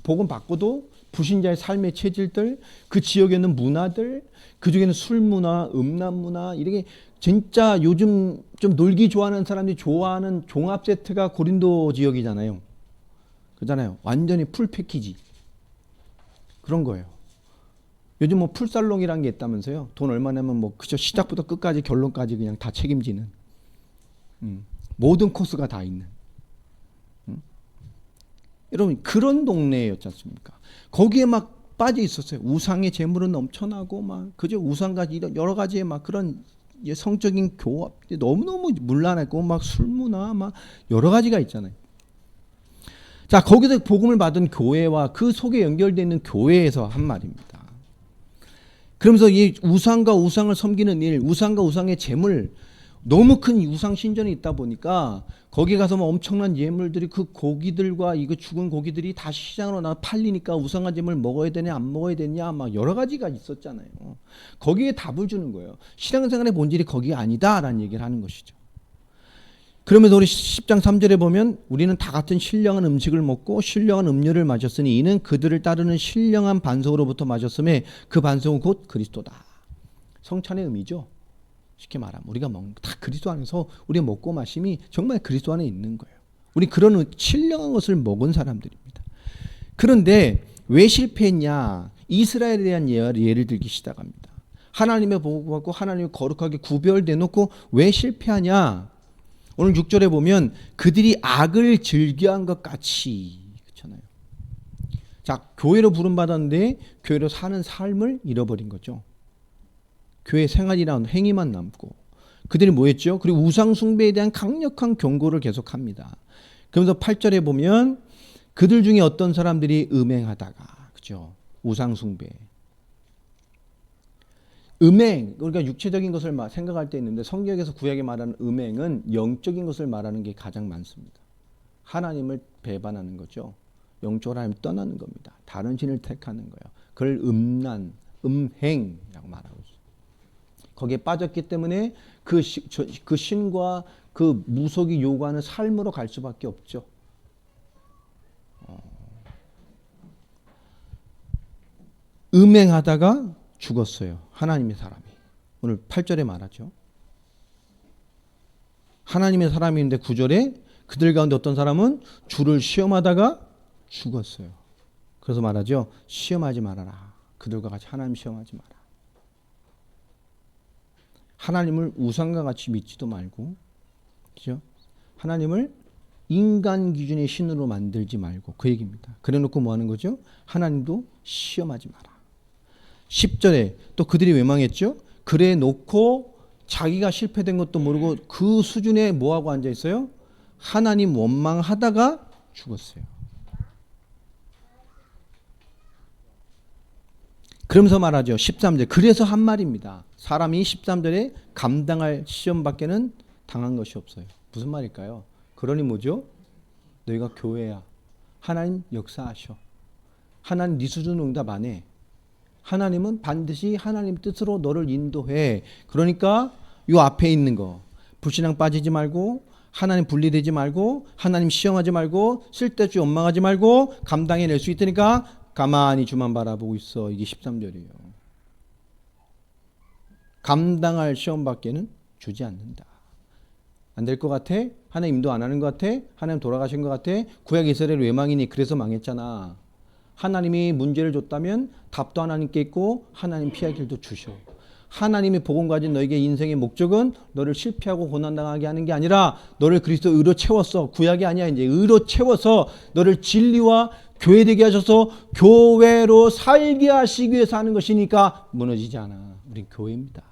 복음 받고도 불신자의 삶의 체질들, 그 지역에 있는 문화들, 그 중에는 술 문화, 음란 문화, 이렇게 진짜 요즘 좀 놀기 좋아하는 사람들이 좋아하는 종합 세트가 고린도 지역이잖아요. 그잖아요. 완전히 풀 패키지. 그런 거예요. 요즘 뭐 풀살롱이라는 게 있다면서요. 돈 얼마 내면 뭐 그저 시작부터 끝까지 결론까지 그냥 다 책임지는 모든 코스가 다 있는. 여러분 그런 동네였지 않습니까? 거기에 막 빠져 있었어요. 우상의 재물은 넘쳐나고 막 그저 우상과 이런 여러 가지의 막 그런 성적인 교합 너무너무 문란했고 막 술문화 막 여러 가지가 있잖아요. 자 거기서 복음을 받은 교회와 그 속에 연결되어 있는 교회에서 한 말입니다. 그러면서 이 우상과 우상을 섬기는 일, 우상과 우상의 재물, 너무 큰 우상 신전이 있다 보니까 거기 가서 뭐 엄청난 예물들이 그 고기들과 이거 죽은 고기들이 다시 시장으로 나 팔리니까 우상한 재물 먹어야 되냐 안 먹어야 되냐 막 여러 가지가 있었잖아요. 거기에 답을 주는 거예요. 신앙생활의 본질이 거기 아니다라는 얘기를 하는 것이죠. 그러면서 우리 10장 3절에 보면 우리는 다 같은 신령한 음식을 먹고 신령한 음료를 마셨으니 이는 그들을 따르는 신령한 반석으로부터 마셨음에 그 반석은 곧 그리스도다. 성찬의 의미죠. 쉽게 말하면 우리가 먹는 다 그리스도 안에서 우리가 먹고 마심이 정말 그리스도 안에 있는 거예요. 우리 그런 신령한 것을 먹은 사람들입니다. 그런데 왜 실패했냐? 이스라엘에 대한 예를 들기 시작합니다. 하나님의 복을 받고 하나님을 거룩하게 구별돼 놓고 왜 실패하냐? 오늘 6절에 보면 그들이 악을 즐겨한 것 같이 그렇잖아요. 자, 교회로 부름받았는데 교회로 사는 삶을 잃어버린 거죠. 교회 생활이라는 행위만 남고 그들이 뭐 했죠? 그리고 우상 숭배에 대한 강력한 경고를 계속합니다. 그러면서 8절에 보면 그들 중에 어떤 사람들이 음행하다가 그죠? 우상 숭배. 음행, 그러니까 육체적인 것을 생각할 때 있는데 성경에서 구약에 말하는 음행은 영적인 것을 말하는 게 가장 많습니다. 하나님을 배반하는 거죠. 영적으로 하나님을 떠나는 겁니다. 다른 신을 택하는 거예요. 그걸 음란, 음행이라고 말하고 있어요. 거기에 빠졌기 때문에 그 신과 그 무속이 요구하는 삶으로 갈 수밖에 없죠. 음행하다가 죽었어요. 하나님의 사람이. 오늘 8절에 말하죠. 하나님의 사람인데 9절에 그들 가운데 어떤 사람은 주를 시험하다가 죽었어요. 그래서 말하죠. 시험하지 말아라. 그들과 같이 하나님 시험하지 마라. 하나님을 우상과 같이 믿지도 말고, 그죠? 하나님을 인간 기준의 신으로 만들지 말고 그 얘기입니다. 그래 놓고 뭐 하는 거죠? 하나님도 시험하지 마라. 10절에 또 그들이 왜 망했죠? 그래 놓고 자기가 실패된 것도 모르고 그 수준에 뭐하고 앉아 있어요? 하나님 원망하다가 죽었어요. 그러면서 말하죠. 13절. 그래서 한 말입니다. 사람이 13절에 감당할 시험 밖에는 당한 것이 없어요. 무슨 말일까요? 그러니 뭐죠? 너희가 교회야. 하나님 역사하셔. 하나님 네 수준 응답 안 해. 하나님은 반드시 하나님 뜻으로 너를 인도해. 그러니까 요 앞에 있는 거 불신앙 빠지지 말고 하나님 분리되지 말고 하나님 시험하지 말고 쓸데없이 원망하지 말고 감당해낼 수 있으니까 가만히 주만 바라보고 있어. 이게 13절이에요. 감당할 시험밖에는 주지 않는다. 안 될 것 같아? 하나님 인도 안 하는 것 같아? 하나님 돌아가신 것 같아? 구약 이스라엘 외망이니 그래서 망했잖아. 하나님이 문제를 줬다면 답도 하나님께 있고 하나님 피할 길도 주셔. 하나님의 복음 가진 너에게 인생의 목적은 너를 실패하고 고난당하게 하는 게 아니라 너를 그리스도 의로 채웠어. 구약이 아니야. 이제 의로 채워서 너를 진리와 교회되게 하셔서 교회로 살게 하시기 위해서 하는 것이니까 무너지지 않아. 우린 교회입니다.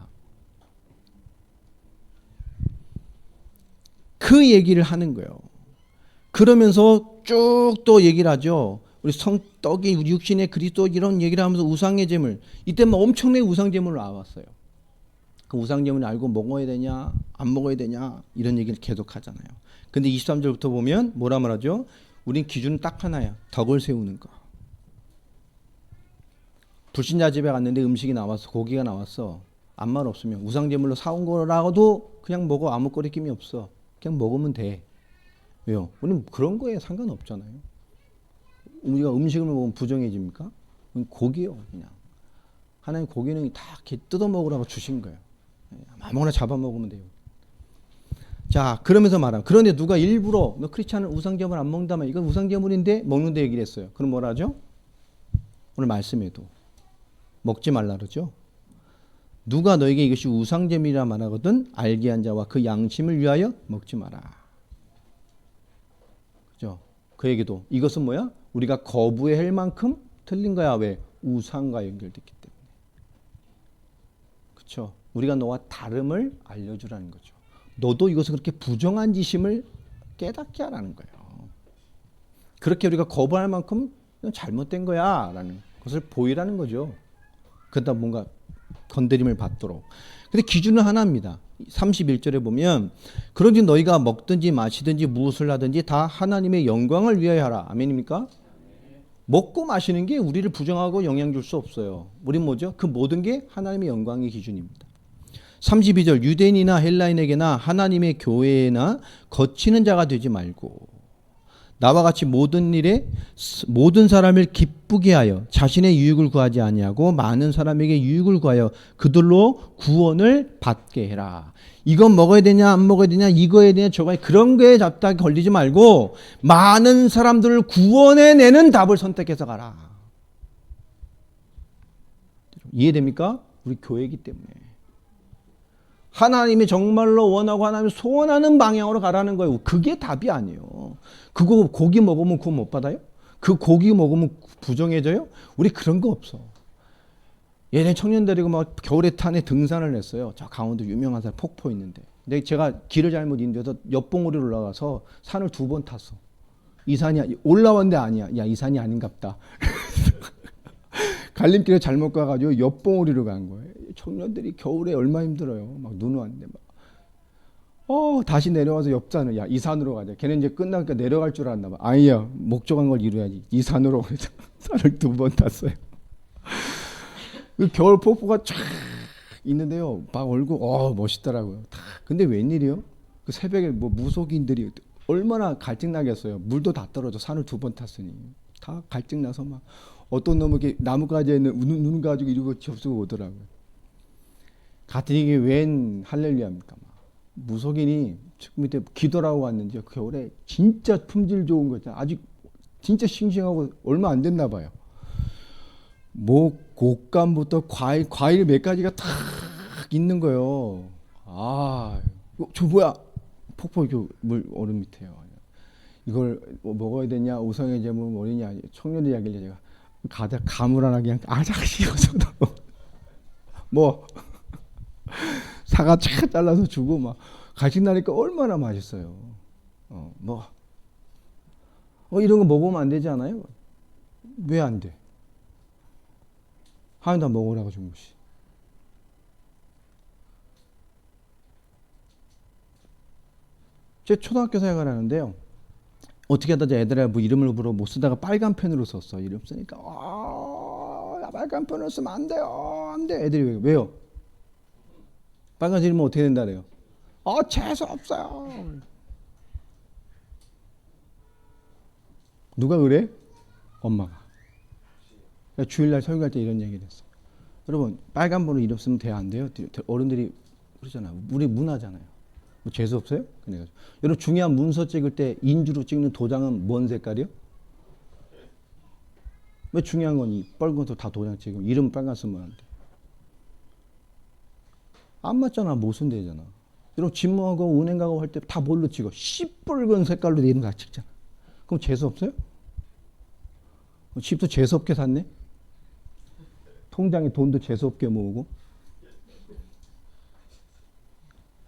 그 얘기를 하는 거예요. 그러면서 쭉 또 얘기를 하죠. 우리 성떡이 육신의 그리스도 이런 얘기를 하면서 우상의 제물. 이때 뭐 엄청나게 우상 제물을 나왔어요. 그 우상 제물을 알고 먹어야 되냐 안 먹어야 되냐 이런 얘기를 계속 하잖아요. 근데 23절부터 보면 뭐라 말하죠? 우린 기준은 딱 하나야. 덕을 세우는 거. 불신자 집에 갔는데 음식이 나왔어. 고기가 나왔어. 아무 말 없으면 우상 제물로 사온 거라고도 그냥 먹어. 아무 거리낌이 없어. 그냥 먹으면 돼. 왜요? 우리는 그런 거에 상관없잖아요. 우리가 음식을 먹으면 부정해집니까? 고기요, 그냥. 하나님 고기는 다 이렇게 뜯어 먹으라고 주신 거예요. 아무거나 잡아 먹으면 돼요. 자, 그러면서 말하면 그런데 누가 일부러 너 크리스찬은 우상제물 안 먹는다면 이건 우상제물인데 먹는데 얘기를 했어요. 그럼 뭐라 하죠? 오늘 말씀에도 먹지 말라 그러죠. 누가 너에게 이것이 우상제물이라 말하거든 알게 한 자와 그 양심을 위하여 먹지 마라. 그죠? 그 얘기도 이것은 뭐야? 우리가 거부해야 할 만큼 틀린 거야. 왜? 우상과 연결됐기 때문에. 그렇죠? 우리가 너와 다름을 알려주라는 거죠. 너도 이것을 그렇게 부정한 짓임을 깨닫게 하라는 거예요. 그렇게 우리가 거부할 만큼 잘못된 거야 라는 것을 보이라는 거죠. 그러다 뭔가 건드림을 받도록. 근데 기준은 하나입니다. 31절에 보면 그런지 너희가 먹든지 마시든지 무엇을 하든지 다 하나님의 영광을 위하여 하라. 아멘입니까? 먹고 마시는 게 우리를 부정하고 영향 줄 수 없어요. 우린 뭐죠? 그 모든 게 하나님의 영광의 기준입니다. 32절 유대인이나 헬라인에게나 하나님의 교회에나 거치는 자가 되지 말고 나와 같이 모든 일에 모든 사람을 기쁘게 하여 자신의 유익을 구하지 아니하고 많은 사람에게 유익을 구하여 그들로 구원을 받게 해라. 이건 먹어야 되냐 안 먹어야 되냐 이거 해야 되냐 저거 해야 그런 거에 잡다하게 걸리지 말고 많은 사람들을 구원해내는 답을 선택해서 가라. 이해됩니까? 우리 교회이기 때문에. 하나님이 정말로 원하고 하나님이 소원하는 방향으로 가라는 거예요. 그게 답이 아니에요. 그거 고기 먹으면 구원 못 받아요? 그 고기 먹으면 부정해져요? 우리 그런 거 없어. 예전에 청년 데리고 막 겨울에 탄에 등산을 했어요. 저 강원도 유명한 산 폭포 있는데. 근데 제가 길을 잘못 인도해서 옆봉우리로 올라가서 산을 2번 탔어. 이 산이 올라왔는데 아니야. 야, 이 산이 아닌갑다. 갈림길에 잘못 가가지고 옆봉우리로 간 거예요. 청년들이 겨울에 얼마나 힘들어요. 막 눈 왔는데 막. 다시 내려와서 옆산을 야, 이 산으로 가자. 걔는 이제 끝나니까 내려갈 줄 알았나 봐. 아니야, 목적한 걸 이루어야지. 이 산으로 가자. 산을 2번 탔어요. 그 겨울 폭포가 쫙 있는데요. 막 얼굴 멋있더라고요. 근데 웬일이요? 그 새벽에 뭐 무속인들이 얼마나 갈증 나겠어요. 물도 다 떨어져. 산을 2번 탔으니 다 갈증 나서 막 어떤 놈에게 나뭇가지에 있는 눈 가지고 이러고 접수고 오더라고요. 같은 이게 웬 할렐루야입니까? 무속인이 밑에 기도라고 왔는지 겨울에 진짜 품질 좋은 거 있잖아요. 아직 진짜 싱싱하고 얼마 안 됐나 봐요. 뭐 곶감부터 과일 몇 가지가 탁 있는 거예요. 저 뭐야? 폭포 물 얼음 밑에요. 이걸 먹어야 되냐? 우상의 제물 뭐냐? 청년들 이야기를 제가 가다 가물 하나 그냥 아작 씌워서 뭐 사과 착 잘라서 주고 막 갈증 나니까 얼마나 맛있어요. 이런 거 먹으면 안 되지 않아요? 왜 안 돼? 하나님 다 먹으라고 준 것이. 제 초등학교 생활을 하는데요. 어떻게 하다 애들아 뭐 이름을 불어 못 쓰다가 빨간 펜으로 썼어. 이름 쓰니까 빨간 펜으로 쓰면 안 돼요. 안 돼. 애들이 왜요? 빨간색 이름은 어떻게 된다 그래요? 재수 없어요. 누가 그래? 엄마가. 주일날 설교할 때 이런 얘기를 했어요. 여러분 빨간 번호 이름 쓰면 돼요? 안 돼요? 어른들이 그러잖아요. 우리 문화잖아요. 뭐 재수 없어요? 여러분 중요한 문서 찍을 때 인주로 찍는 도장은 뭔 색깔이요? 왜 중요한 건 이 빨간 것도 다 도장 찍으면 이름 빨간 쓰면 안 돼. 안 맞잖아. 모순되잖아. 여러분 집무하고 은행 가고 할 때 다 뭘로 찍어? 시뻘건 색깔로 돼 있는 거 다 찍잖아. 그럼 재수 없어요? 집도 재수 없게 샀네? 통장에 돈도 재수 없게 모으고.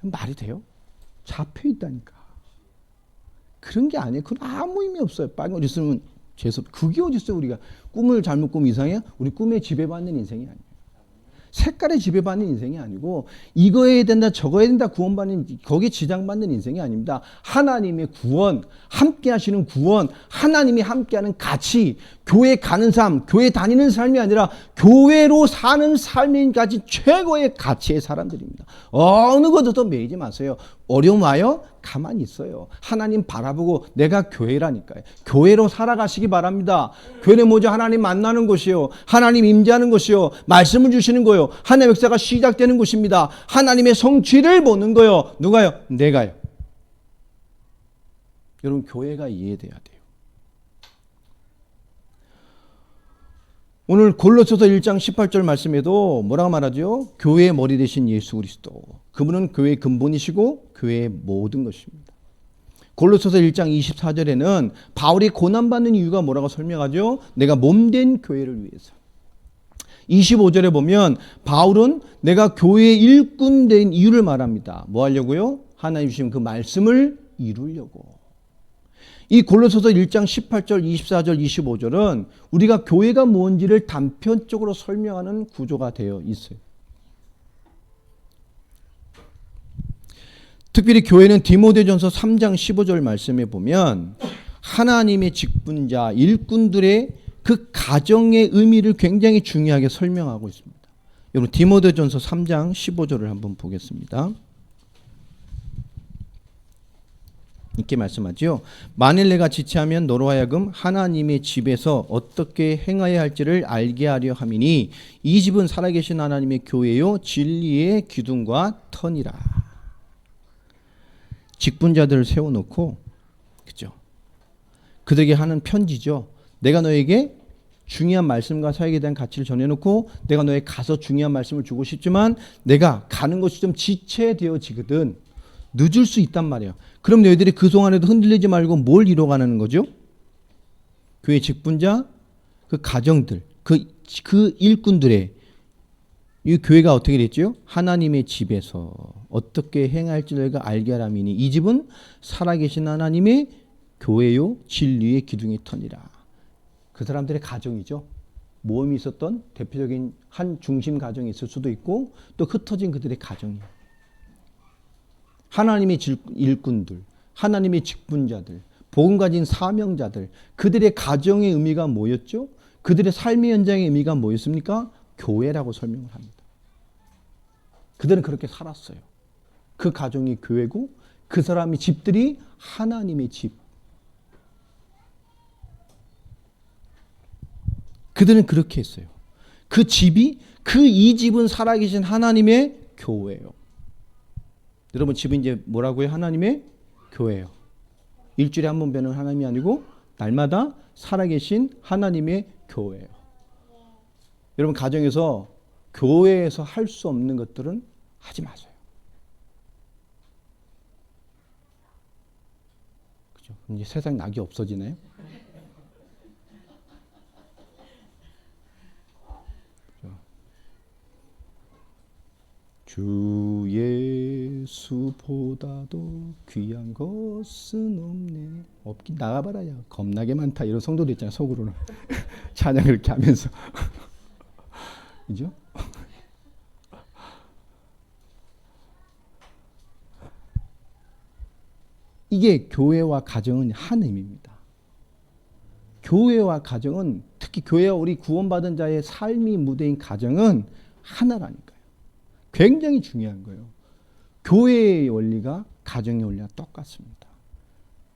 말이 돼요? 잡혀 있다니까. 그런 게 아니에요. 그건 아무 의미 없어요. 빨간 옷 있으면 재수. 그게 어디 있어요? 우리가 꿈을 잘못 꾸면 이상해요? 우리 꿈에 지배받는 인생이 아니에요. 색깔에 지배받는 인생이 아니고 이거 해야 된다 저거 해야 된다 구원받는 거기에 지장받는 인생이 아닙니다. 하나님의 구원, 함께 하시는 구원, 하나님이 함께하는 가치, 교회 가는 삶, 교회 다니는 삶이 아니라 교회로 사는 삶이 가진 최고의 가치의 사람들입니다. 어느 것도 매이지 마세요. 어려움 와요? 가만히 있어요. 하나님 바라보고 내가 교회라니까요. 교회로 살아가시기 바랍니다. 교회는 뭐죠? 하나님 만나는 곳이요. 하나님 임재하는 곳이요. 말씀을 주시는 거요. 하나님의 역사가 시작되는 곳입니다. 하나님의 성취를 보는 거요. 누가요? 내가요. 여러분 교회가 이해돼야 돼요. 오늘 골로새서 1장 18절 말씀에도 뭐라고 말하죠? 교회의 머리 되신 예수 그리스도. 그분은 교회의 근본이시고 교회의 모든 것입니다. 골로새서 1장 24절에는 바울이 고난받는 이유가 뭐라고 설명하죠? 내가 몸된 교회를 위해서. 25절에 보면 바울은 내가 교회의 일꾼 된 이유를 말합니다. 뭐 하려고요? 하나님 주신 그 말씀을 이루려고. 이 골로새서 1장 18절, 24절, 25절은 우리가 교회가 뭔지를 단편적으로 설명하는 구조가 되어 있어요. 특별히 교회는 디모데전서 3장 15절 말씀에 보면 하나님의 직분자, 일꾼들의 그 가정의 의미를 굉장히 중요하게 설명하고 있습니다. 여러분 디모데전서 3장 15절을 한번 보겠습니다. 이렇게 말씀하지요. 만일 내가 지체하면 너로 하여금 하나님의 집에서 어떻게 행하여야 할지를 알게 하려 함이니 이 집은 살아계신 하나님의 교회요 진리의 기둥과 터니라. 직분자들을 세워놓고 그죠? 그들에게 하는 편지죠. 내가 너에게 중요한 말씀과 사역에 대한 가치를 전해놓고 내가 너에게 가서 중요한 말씀을 주고 싶지만 내가 가는 것이 좀 지체되어지거든. 늦을 수 있단 말이에요. 그럼 너희들이 그동안에도 흔들리지 말고 뭘 이뤄가는 거죠? 교회 직분자, 그 가정들, 그 일꾼들의 이 교회가 어떻게 됐죠? 하나님의 집에서 어떻게 행할지 너희가 알게 하라미니 이 집은 살아계신 하나님의 교회요 진리의 기둥이 터니라. 그 사람들의 가정이죠. 모험이 있었던 대표적인 한 중심 가정이 있을 수도 있고 또 흩어진 그들의 가정이에요. 하나님의 일꾼들, 하나님의 직분자들, 복음 가진 사명자들, 그들의 가정의 의미가 뭐였죠? 그들의 삶의 현장의 의미가 뭐였습니까? 교회라고 설명을 합니다. 그들은 그렇게 살았어요. 그 가정이 교회고 그 사람의 집들이 하나님의 집. 그들은 그렇게 했어요. 그 집이 이 집은 살아계신 하나님의 교회예요. 여러분 집은 이제 뭐라고요? 하나님의 교회예요. 일주일에 한 번 뵈는 하나님이 아니고 날마다 살아계신 하나님의 교회예요. 여러분 가정에서 교회에서 할 수 없는 것들은 하지 마세요. 그죠? 이제 세상 낙이 없어지나요? 주 예수보다도 귀한 것은 없네. 없긴 나가봐라. 야. 겁나게 많다. 이런 성도도 있잖아요. 속으로는. 찬양 그렇게 하면서. 그죠? 이게 교회와 가정은 한 의미입니다. 교회와 가정은 특히 교회와 우리 구원받은 자의 삶이 무대인 가정은 하나라니까요. 굉장히 중요한 거예요. 교회의 원리가 가정의 원리와 똑같습니다.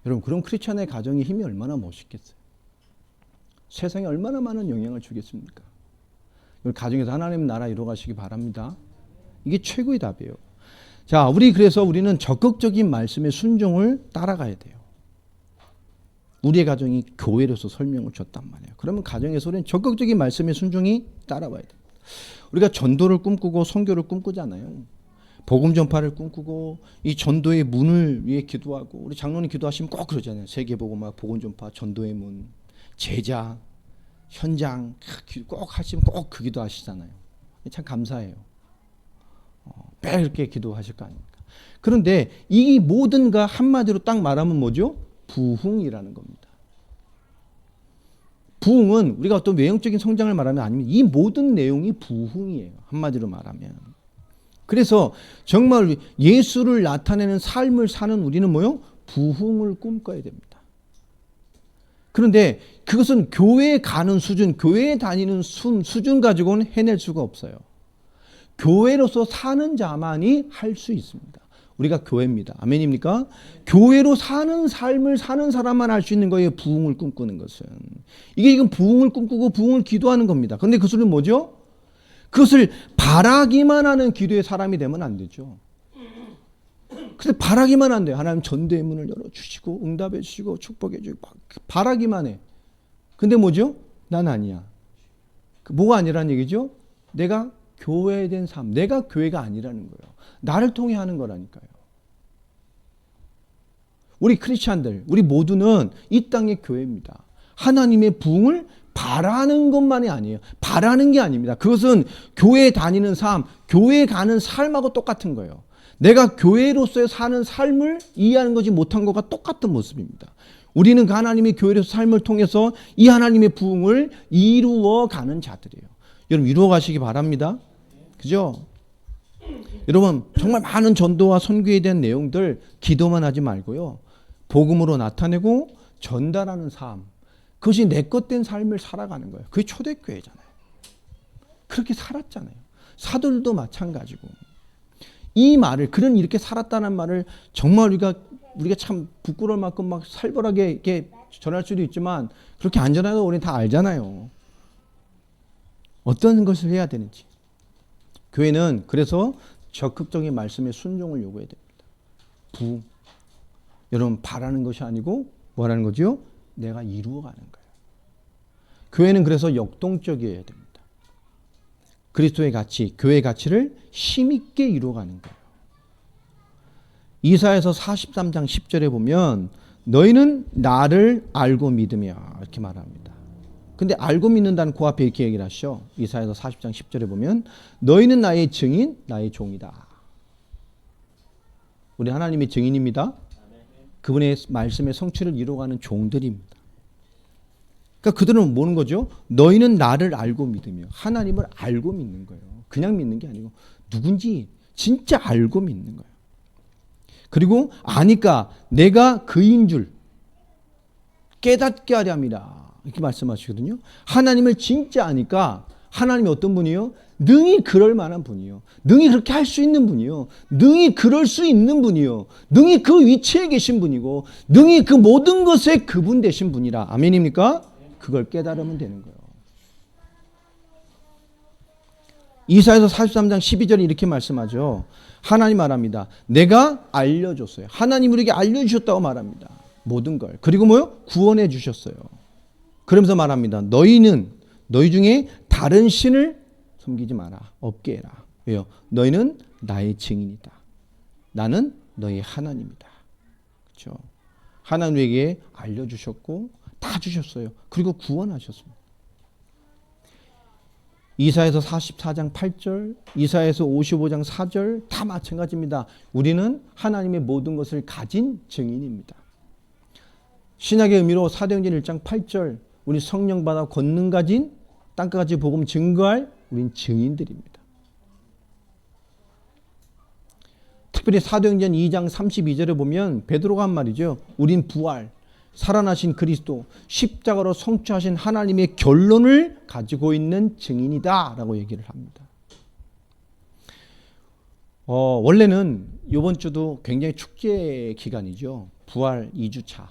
여러분 그럼 크리스천의 가정의 힘이 얼마나 멋있겠어요. 세상에 얼마나 많은 영향을 주겠습니까. 가정에서 하나님 나라 이루어가시기 바랍니다. 이게 최고의 답이에요. 자, 그래서 우리는 적극적인 말씀의 순종을 따라가야 돼요. 우리의 가정이 교회로서 설명을 줬단 말이에요. 그러면 가정에서 우리는 적극적인 말씀의 순종이 따라와야 돼요. 우리가 전도를 꿈꾸고 선교를 꿈꾸잖아요. 복음 전파를 꿈꾸고 이 전도의 문을 위해 기도하고, 우리 장로님 기도하시면 꼭 그러잖아요. 세계복음화, 복음 전파, 전도의 문, 제자, 현장 꼭 하시면 꼭 그 기도 하시잖아요. 참 감사해요. 매일 이렇게 기도하실 거 아닙니까? 그런데 이 모든 가 한마디로 딱 말하면 뭐죠? 부흥이라는 겁니다. 부흥은 우리가 어떤 외형적인 성장을 말하면 아닙니다. 이 모든 내용이 부흥이에요. 한마디로 말하면. 그래서 정말 예수를 나타내는 삶을 사는 우리는 뭐요? 부흥을 꿈꿔야 됩니다. 그런데 그것은 교회에 가는 수준, 교회에 다니는 수준 가지고는 해낼 수가 없어요. 교회로서 사는 자만이 할 수 있습니다. 우리가 교회입니다. 아멘입니까? 교회로 사는 삶을 사는 사람만 할 수 있는 거예요. 부흥을 꿈꾸는 것은. 이게 지금 부흥을 꿈꾸고 부흥을 기도하는 겁니다. 그런데 그 소리는 뭐죠? 그것을 바라기만 하는 기도의 사람이 되면 안 되죠. 근데 바라기만 안 돼요. 하나님 전대의 문을 열어주시고 응답해 주시고 축복해 주시고 바라기만 해. 근데 뭐죠? 난 아니야. 뭐가 아니라는 얘기죠? 내가 교회된 삶, 내가 교회가 아니라는 거예요. 나를 통해 하는 거라니까요. 우리 크리스찬들, 우리 모두는 이 땅의 교회입니다. 하나님의 부흥을 바라는 것만이 아니에요. 바라는 게 아닙니다. 그것은 교회에 다니는 삶, 교회에 가는 삶하고 똑같은 거예요. 내가 교회로서의 사는 삶을 이해하는 것이 못한 것과 똑같은 모습입니다. 우리는 그 하나님의 교회로서 삶을 통해서 이 하나님의 부흥을 이루어가는 자들이에요. 여러분 이루어 가시기 바랍니다. 그죠? 여러분 정말 많은 전도와 선교에 대한 내용들 기도만 하지 말고요. 복음으로 나타내고 전달하는 삶. 그것이 내 것된 삶을 살아가는 거예요. 그게 초대교회잖아요. 그렇게 살았잖아요. 사도들도 마찬가지고. 이 말을 이렇게 살았다는 말을 정말 우리가 참 부끄러울 만큼 막 살벌하게 이렇게 전할 수도 있지만 그렇게 안 전해도 우리는 다 알잖아요. 어떤 것을 해야 되는지. 교회는 그래서 적극적인 말씀에 순종을 요구해야 됩니다. 부흥. 여러분 바라는 것이 아니고 뭐라는 거죠? 내가 이루어가는 거예요. 교회는 그래서 역동적이어야 됩니다. 그리스도의 가치, 교회의 가치를 힘있게 이루어가는 거예요. 이사야서 43장 10절에 보면 너희는 나를 알고 믿으며 이렇게 말합니다. 근데 알고 믿는다는 그 앞에 이렇게 얘기를 하시죠. 이사야서 40장 10절에 보면 너희는 나의 증인, 나의 종이다. 우리 하나님의 증인입니다. 그분의 말씀의 성취를 이루어가는 종들입니다. 그러니까 그들은 뭐는 거죠? 너희는 나를 알고 믿으며 하나님을 알고 믿는 거예요. 그냥 믿는 게 아니고 누군지 진짜 알고 믿는 거예요. 그리고 아니까 내가 그인 줄 깨닫게 하려 함이라 이렇게 말씀하시거든요. 하나님을 진짜 아니까 하나님이 어떤 분이요? 능히 그럴 만한 분이요. 능히 그렇게 할 수 있는 분이요. 능히 그럴 수 있는 분이요. 능히 그 위치에 계신 분이고 능히 그 모든 것에 그분 되신 분이라. 아멘입니까? 그걸 깨달으면 되는 거예요. 이사야서 43장 12절에 이렇게 말씀하죠. 하나님 말합니다. 내가 알려줬어요. 하나님 우리에게 알려주셨다고 말합니다. 모든 걸. 그리고 뭐요? 구원해 주셨어요. 그러면서 말합니다. 너희는 너희 중에 다른 신을 섬기지 마라. 없게 해라. 왜요? 너희는 나의 증인이다. 나는 너희 하나님이다. 그렇죠? 하나님에게 알려주셨고 다 주셨어요. 그리고 구원하셨습니다. 이사야서 44장 8절, 이사야서 55장 4절 다 마찬가지입니다. 우리는 하나님의 모든 것을 가진 증인입니다. 신약의 의미로 사도행전 1장 8절 우리 성령 받아 권능 가진 땅까지 복음 증거할 우린 증인들입니다. 특별히 사도행전 2장 32절에 보면 베드로가 한 말이죠. 우린 부활, 살아나신 그리스도, 십자가로 성취하신 하나님의 결론을 가지고 있는 증인이다 라고 얘기를 합니다. 원래는 이번 주도 굉장히 축제 기간이죠. 부활 2주차.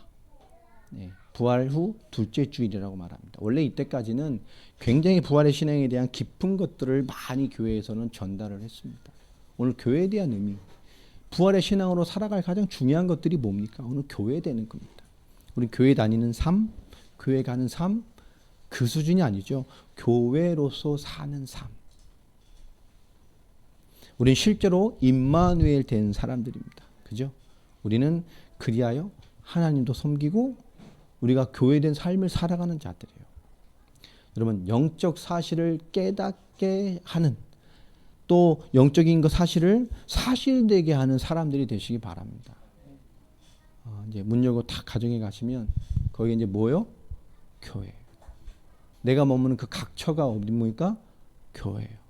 네, 부활 후 둘째 주일이라고 말합니다. 원래 이때까지는 굉장히 부활의 신앙에 대한 깊은 것들을 많이 교회에서는 전달을 했습니다. 오늘 교회에 대한 의미, 부활의 신앙으로 살아갈 가장 중요한 것들이 뭡니까? 오늘 교회 되는 겁니다. 우리 교회 다니는 삶, 교회 가는 삶, 그 수준이 아니죠. 교회로서 사는 삶. 우리는 실제로 임마누엘 된 사람들입니다. 그죠? 우리는 그리하여 하나님도 섬기고 우리가 교회된 삶을 살아가는 자들이에요. 여러분, 영적 사실을 깨닫게 하는, 또 영적인 그 사실을 사실되게 하는 사람들이 되시기 바랍니다. 이제 문 열고 딱 가정에 가시면 거기 이제 뭐요? 교회. 내가 머무는 그 각처가 어디입니까? 교회예요.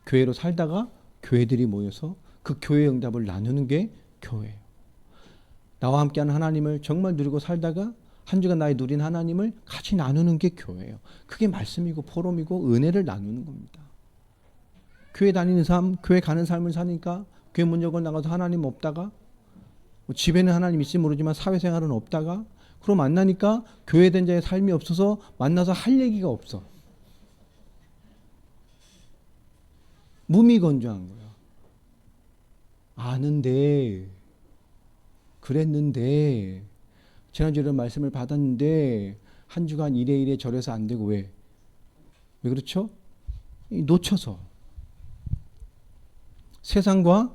교회로 살다가 교회들이 모여서 그 교회 응답을 나누는 게 교회예요. 나와 함께하는 하나님을 정말 누리고 살다가 한 주간 나의 누린 하나님을 같이 나누는 게 교회예요. 그게 말씀이고 포럼이고 은혜를 나누는 겁니다. 교회 다니는 삶, 교회 가는 삶을 사니까 교회 문 열고 나가서 하나님 없다가 집에는 하나님 있을지 모르지만 사회생활은 없다가 그럼 만나니까 교회된 자의 삶이 없어서 만나서 할 얘기가 없어. 무미건조한 거야. 아는데 그랬는데 지난주에 이런 말씀을 받았는데 한 주간 이래 저래서 안 되고 왜 그렇죠? 놓쳐서 세상과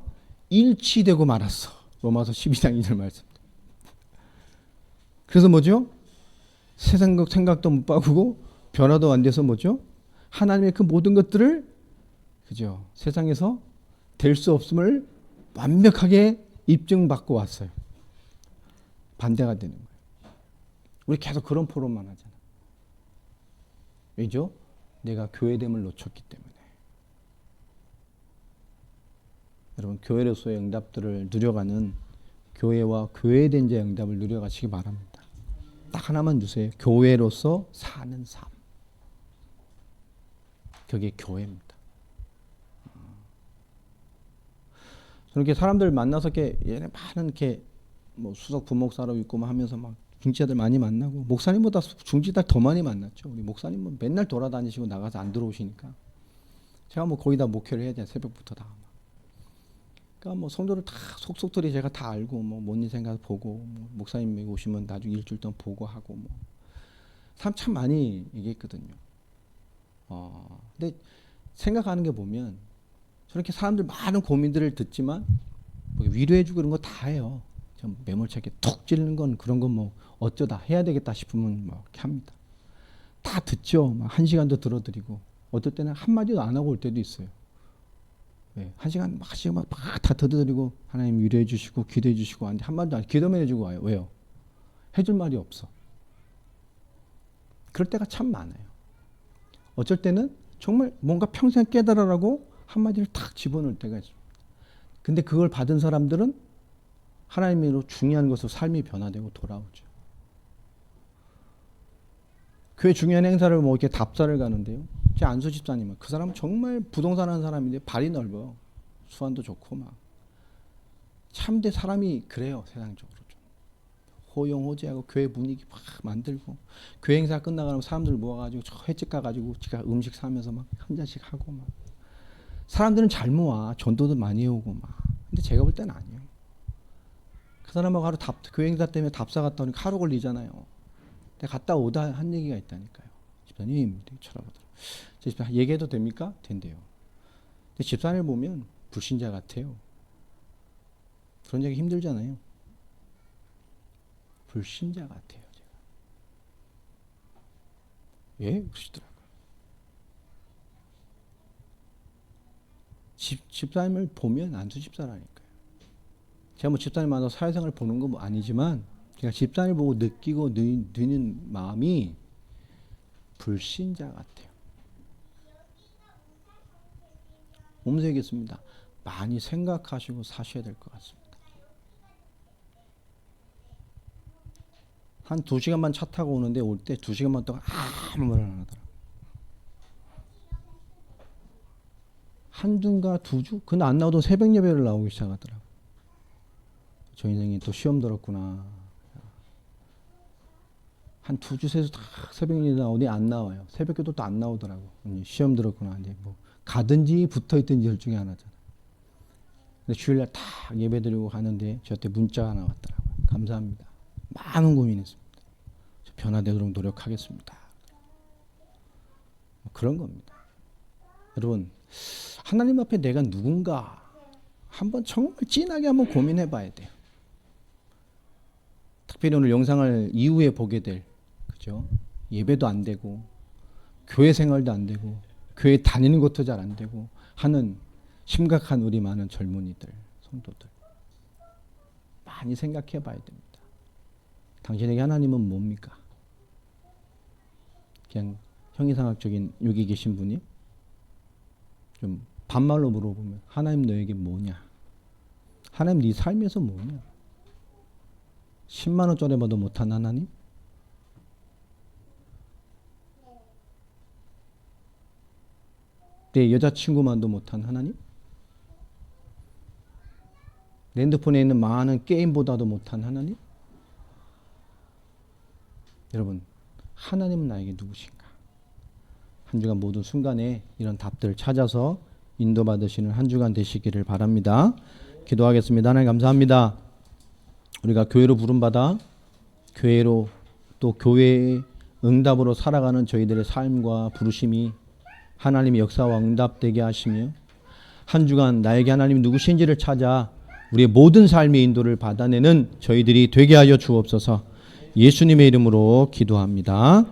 일치되고 말았어. 로마서 12장 2절 말씀. 그래서 뭐죠? 세상 생각도 못 바꾸고 변화도 안 돼서 뭐죠? 하나님의 그 모든 것들을 그죠? 세상에서 될 수 없음을 완벽하게 입증받고 왔어요. 반대가 되는 거예요. 우리 계속 그런 포럼만 하잖아. 왜죠? 내가 교회됨을 놓쳤기 때문에. 여러분, 교회로서의 응답들을 누려가는 교회와 교회된 자의 응답을 누려가시기 바랍니다. 딱 하나만 주세요. 교회로서 사는 삶. 그게 교회입니다. 저는 이렇게 사람들 만나서 이렇게 많은 이렇게 뭐 수석 부목사로 있고 뭐 하면서 막 중지자들 많이 만나고 목사님보다 중지자들 더 많이 만났죠. 우리 목사님은 맨날 돌아다니시고 나가서 안 들어오시니까 제가 뭐 거의 다 목회를 해야 돼. 새벽부터 다. 그러니까 뭐 성도를 다 속속들이 제가 다 알고 뭐 뭔 일 생각 보고 뭐 목사님 오시면 나중에 일주일 동안 보고 하고 뭐 사람 참 많이 얘기했거든요. 근데 생각하는 게 보면 저렇게 사람들 많은 고민들을 듣지만 뭐 위로해주고 그런 거 다 해요. 좀 매몰차게 툭 찌르는 건 그런 건 뭐 어쩌다 해야 되겠다 싶으면 뭐 이렇게 합니다. 다 듣죠. 막 1시간도 들어드리고 어떨 때는 한마디도 안 하고 올 때도 있어요. 네, 1시간 막 다 들어드리고 하나님 위로해 주시고 기도해 주시고 하는데 한마디도 안 기도만 해주고 와요. 왜요? 해줄 말이 없어. 그럴 때가 참 많아요. 어쩔 때는 정말 뭔가 평생 깨달으라고 한마디를 탁 집어넣을 때가 있습니다. 근데 그걸 받은 사람들은 하나님으로 중요한 것으로 삶이 변화되고 돌아오죠. 교회 중요한 행사를 뭐 이렇게 답사를 가는데요. 제 안수 집사님은 그 사람은 정말 부동산 하는 사람인데 발이 넓어. 수완도 좋고 막. 참대 사람이 그래요. 세상적으로 좀. 호용호재하고 교회 분위기 막 만들고 교회 행사 끝나가면 사람들 모아가지고 저 횟집 가가지고 제가 음식 사면서 막 한 잔씩 하고 막. 사람들은 잘 모아. 전도도 많이 오고 막. 근데 제가 볼 때는 아니에요. 그 사람하고 하루 교회 행사 때문에 답사 갔다 오니까 하루 걸리잖아요. 근데 갔다 오다 한 얘기가 있다니까요. 집사님 되게 쳐다보더라고요. 제 집사 얘기해도 됩니까? 된대요. 근데 집사를 보면 불신자 같아요. 그런 얘기 힘들잖아요. 불신자 같아요. 제가. 예? 그러시더라고요. 집사님을 보면 안수 집사라니까요. 제가 뭐 집사님 만나서 사회생활을 보는 건 뭐 아니지만 제가 집사님을 보고 느끼고 느는 마음이 불신자 같아요. 몸소 얘기했습니다. 많이 생각하시고 사셔야 될 것 같습니다. 한 2시간만 차 타고 오는데 올 때 2시간만 동안 아무 말 안 하더라고요. 한 주인가 2주? 근데 안 나오던 새벽 예배를 나오기 시작하더라고요. 저 인생이 또 시험 들었구나. 한 2주, 3주 다 새벽 예배 나오더니 안 나와요. 새벽 기도 또 안 나오더라고. 시험 들었구나. 이제 뭐 가든지 붙어 있든지 둘 중에 하나잖아요. 근데 주일날 다 예배 드리고 가는데 저한테 문자가 하나 왔더라고요. 감사합니다. 많은 고민했습니다. 저 변화되도록 노력하겠습니다. 그런 겁니다. 여러분, 하나님 앞에 내가 누군가 한번 정말 진하게 한번 고민해 봐야 돼요. 특별히 오늘 영상을 이후에 보게 될, 그죠? 예배도 안 되고 교회 생활도 안 되고 교회 다니는 것도 잘 안 되고 하는 심각한 우리 많은 젊은이들, 성도들 많이 생각해 봐야 됩니다. 당신에게 하나님은 뭡니까? 그냥 형이상학적인 여기 계신 분이 좀 반말로 물어보면 하나님 너에게 뭐냐? 하나님 네 삶에서 뭐냐? 10만 원짜리 봐도 못한 하나님? 내 여자친구만도 못한 하나님? 내 핸드폰에 있는 많은 게임보다도 못한 하나님? 여러분, 하나님은 나에게 누구신가? 한 주간 모든 순간에 이런 답들을 찾아서 인도받으시는 한 주간 되시기를 바랍니다. 기도하겠습니다. 하나님 감사합니다. 우리가 교회로 부름받아 교회로 또 교회의 응답으로 살아가는 저희들의 삶과 부르심이 하나님의 역사와 응답되게 하시며 한 주간 나에게 하나님이 누구신지를 찾아 우리의 모든 삶의 인도를 받아내는 저희들이 되게 하여 주옵소서. 예수님의 이름으로 기도합니다.